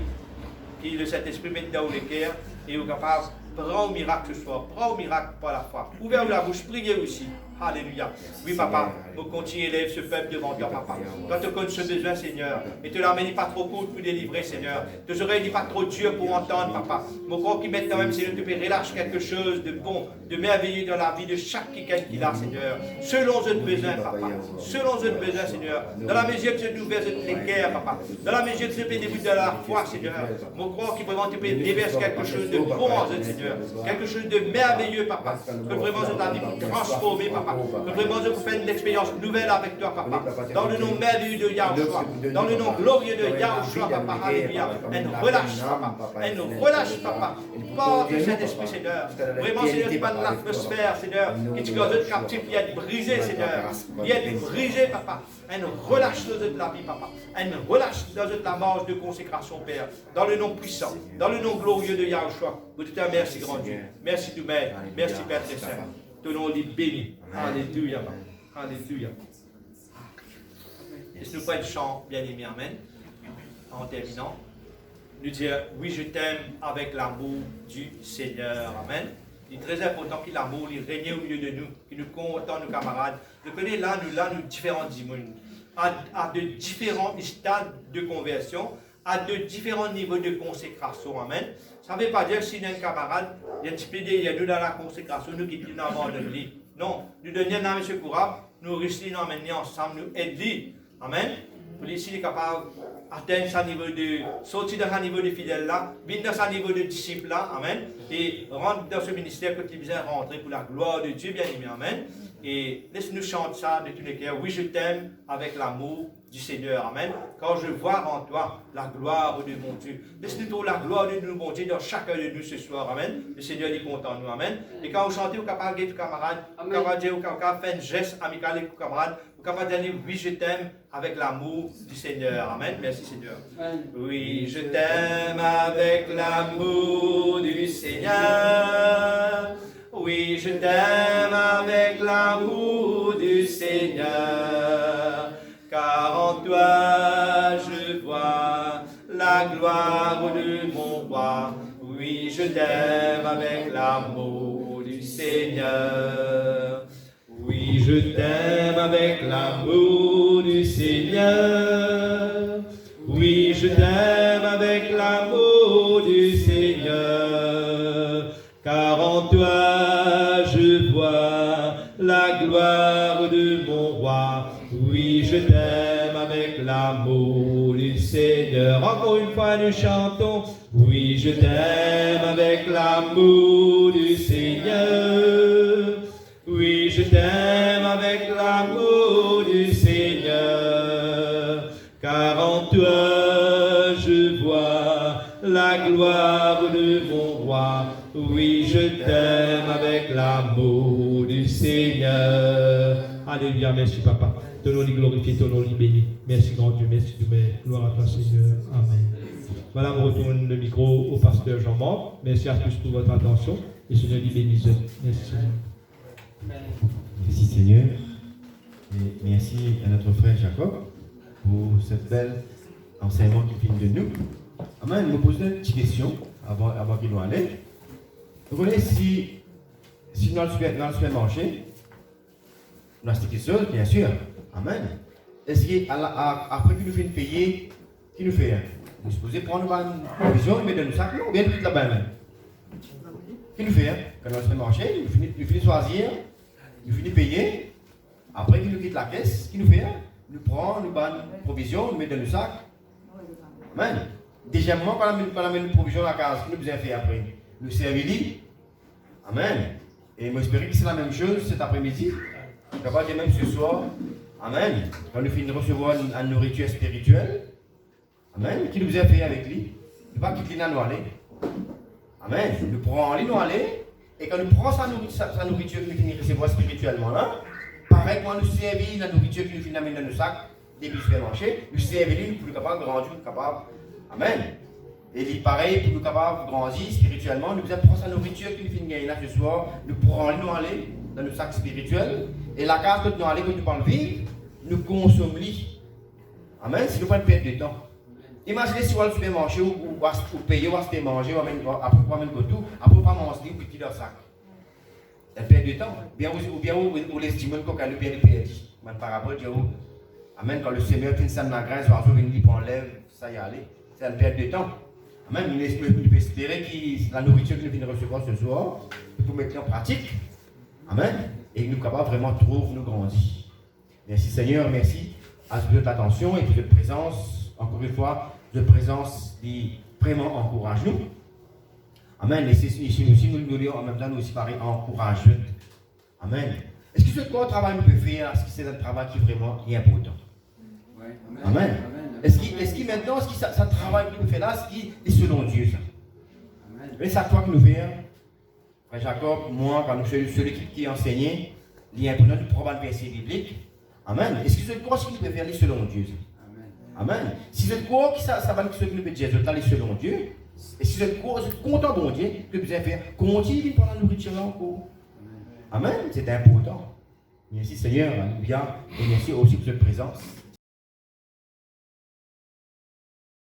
Speaker 1: qui le Saint-Esprit met dans les cœurs, et vous capable, prends au miracle ce soir, prends au miracle par la foi. Ouvrez la bouche, priez aussi. Alléluia. Oui, Papa, nous continuons élève ce peuple devant toi, Papa. Toi, tu connais ce besoin, Seigneur. Et te l'amène pas trop court pour délivrer, Seigneur. Tes oreilles n'est pas trop dures pour entendre, Papa. Mon corps qui maintenant même, Seigneur, te relâche quelque chose de bon, de merveilleux dans la vie de chaque quelqu'un qui l'a, Seigneur. Selon notre besoin, Papa. Selon notre besoin, Seigneur. Dans la mesure que tu nous verses les cœurs, Papa. Dans la mesure que tu peux débuter de la foi, Seigneur. Mon corps qui vraiment te déverse quelque chose de bon en eux, Seigneur. Quelque chose de merveilleux, Papa. Que vraiment ta vie pour transformer, Papa. Que vraiment je vous fais une expérience nouvelle avec toi, Papa. Dans le nom merveilleux de Yahushua. Dans le nom glorieux de Yahushua, Papa. Alléluia. Elle relâche, Papa. Elle relâche, Papa. Porte le Saint-Esprit, Seigneur. Vraiment, Seigneur, tu parles de l'atmosphère, Seigneur. Qui te cause de captif, il y a de brisé, Seigneur. Il y a de brisé, Papa. Elle relâche dans de la vie, Papa. Elle relâche dans de la marche de consécration, Père. Dans le nom puissant. Dans le nom glorieux de Yahushua. Vous te merci, grand Dieu. Merci, tout Maître. Merci, Père très saint. Ton nom est béni. Alléluia. Alléluia. Est-ce que nous pouvons être chant, bien aimé, amen. En terminant, nous dire, oui, je t'aime avec l'amour du Seigneur, amen. Il est très important que l'amour, il règne au milieu de nous, qu'il nous content nos camarades. Vous connaissez là, nous différents dimensions, à de différents stades de conversion, à de différents niveaux de consécration, amen. Ça ne veut pas dire que si nous un camarade, il y a un petit peu de nous dans la consécration, nous qui nous abandonnons. Non, nous donnons un M. Courab, nous réussissons à mener ensemble, nous aider. Amen. Pour ici, il est capable d'atteindre ce niveau de, sortir dans ce niveau de fidèle là, venir dans ce niveau de disciple là, amen. Et rentrer dans ce ministère que tu besoin rentrer pour la gloire de Dieu, bien aimé, amen. Et laisse-nous chanter ça de tous les cœurs. Oui, je t'aime avec l'amour du Seigneur. Amen. Quand je vois en toi la gloire de mon Dieu. Laisse-nous trouver la gloire de mon Dieu dans chacun de nous ce soir. Amen. Le Seigneur est content de nous. Amen. Et quand vous chantez, vous capable de dire aux camarades, vous capable de faire un geste amical avec vos camarades, vous capable de dire oui, je t'aime avec l'amour du Seigneur. Amen. Merci Seigneur. Oui, je t'aime avec l'amour du Seigneur. Oui, je t'aime avec l'amour du Seigneur, car en toi je vois la gloire de mon roi. Oui, je t'aime avec l'amour du Seigneur. Oui, je t'aime avec l'amour du Seigneur. Oui, je t'aime avec l'amour du Seigneur, car en toi je vois la gloire de mon roi. Oui, je t'aime avec l'amour du Seigneur. Encore une fois, nous chantons. Oui, je t'aime avec l'amour du Seigneur. Oui, je t'aime avec l'amour du Seigneur, car en toi je vois la gloire de mon roi. Oui, je t'aime avec l'amour du Seigneur. Alléluia, merci papa. Ton nom est glorifié, ton nom est béni. Merci grand Dieu, merci Dieu. Gloire à toi Seigneur. Amen. Voilà, on retourne le micro au pasteur Jean-Marc. Merci à tous pour votre attention. Et Seigneur dit bénisse. Merci Seigneur.
Speaker 2: Merci Seigneur. Et merci à notre frère Jacob pour cette belle enseignement qui vient de nous. Amen. Je me pose une petite question avant qu'il nous aille. Vous connaissez si dans le supermarché, nous avons quelque chose, bien sûr. Amen. Est-ce qu'après qu'il nous fait payer, qu'il nous fait? Vous supposez prendre une provision, il met dans le sac, ou bien tout là-bas même? Qu'il nous fait? Quand nous sommes marché, il finit choisir, il finit payer. Après qu'il nous quitte la caisse, qu'il nous fait? Nous prend une provision, nous met dans le sac. Amen. Deuxièmement, quand on met une provision à la case, qu'il nous besoin faire après? Nous servir. Amen. Et j'espère que c'est la même chose cet après-midi. Je suis capable de dire même ce soir. Amen. Quand nous finissons de recevoir une nourriture spirituelle. Amen. Qui nous besoin faire avec lui? Ne pas quitter nous aller. Amen. Nous prenons lui, nous aller. Et quand nous prenons sa nourriture que nous finissons de recevoir spirituellement là, pareil, quand nous servons la nourriture que nous finissons de mettre dans nos sacs, début de marché, nous servons lui, nous sommes capables de grandir, nous sommes capables. Amen. Et il pareil, pour nous capables de grandir spirituellement, nous devons prendre sa nourriture que nous finissons de gagner là ce soir, nous prenons nous aller dans nos sacs spirituels, et la case que nous allons, quand nous parlons vivre, nous consommons lui. Amen. Si nous pas une perte de temps. Imaginez si vous allez au supermarché ou payer, ou acheter manger, ou après vous amener tout, après vous pas manger, ou petit dans le sac. Elle perd du temps. Ou bien vous les estimez qu'on a le bien perdu. Par rapport à Amen. Quand le Seigneur finit ça dans la graisse, l'oiseau vient lui prendre l'èvre, ça y aller. C'est une perte de temps. Amen. Il peut espérer que la nourriture qu'il vient de recevoir ce soir, il faut mettre en pratique. Amen. Et nous sommes capables vraiment de trouver, nous grandir. Merci Seigneur, merci à toute votre attention et toute votre présence. Encore une fois, votre présence qui vraiment encourage nous. Amen. Et c'est ici aussi, nous disons en même temps, nous aussi pareil, encourage. Amen. Est-ce que ce travail nous peut faire? Est-ce que c'est un travail qui vraiment est important? Oui. Amen. Amen. Est-ce que maintenant, ça travail que nous faisons là, est-ce qu'il est selon Dieu ça? Amen. Et c'est à toi que nous faisons. Frère Jacob, moi, quand nous sommes celui qui enseignait, il est important de prendre un verset biblique. Amen. Est-ce que ce que nous peut faire selon Dieu ça? Amen. Si vous êtes quoi, ça va nous faire selon Dieu. Et si vous êtes content de Dieu, que vous allez faire, continuez pour la nourriture encore. Amen. C'est important. Merci Seigneur, alléluia. Et merci aussi pour votre présence.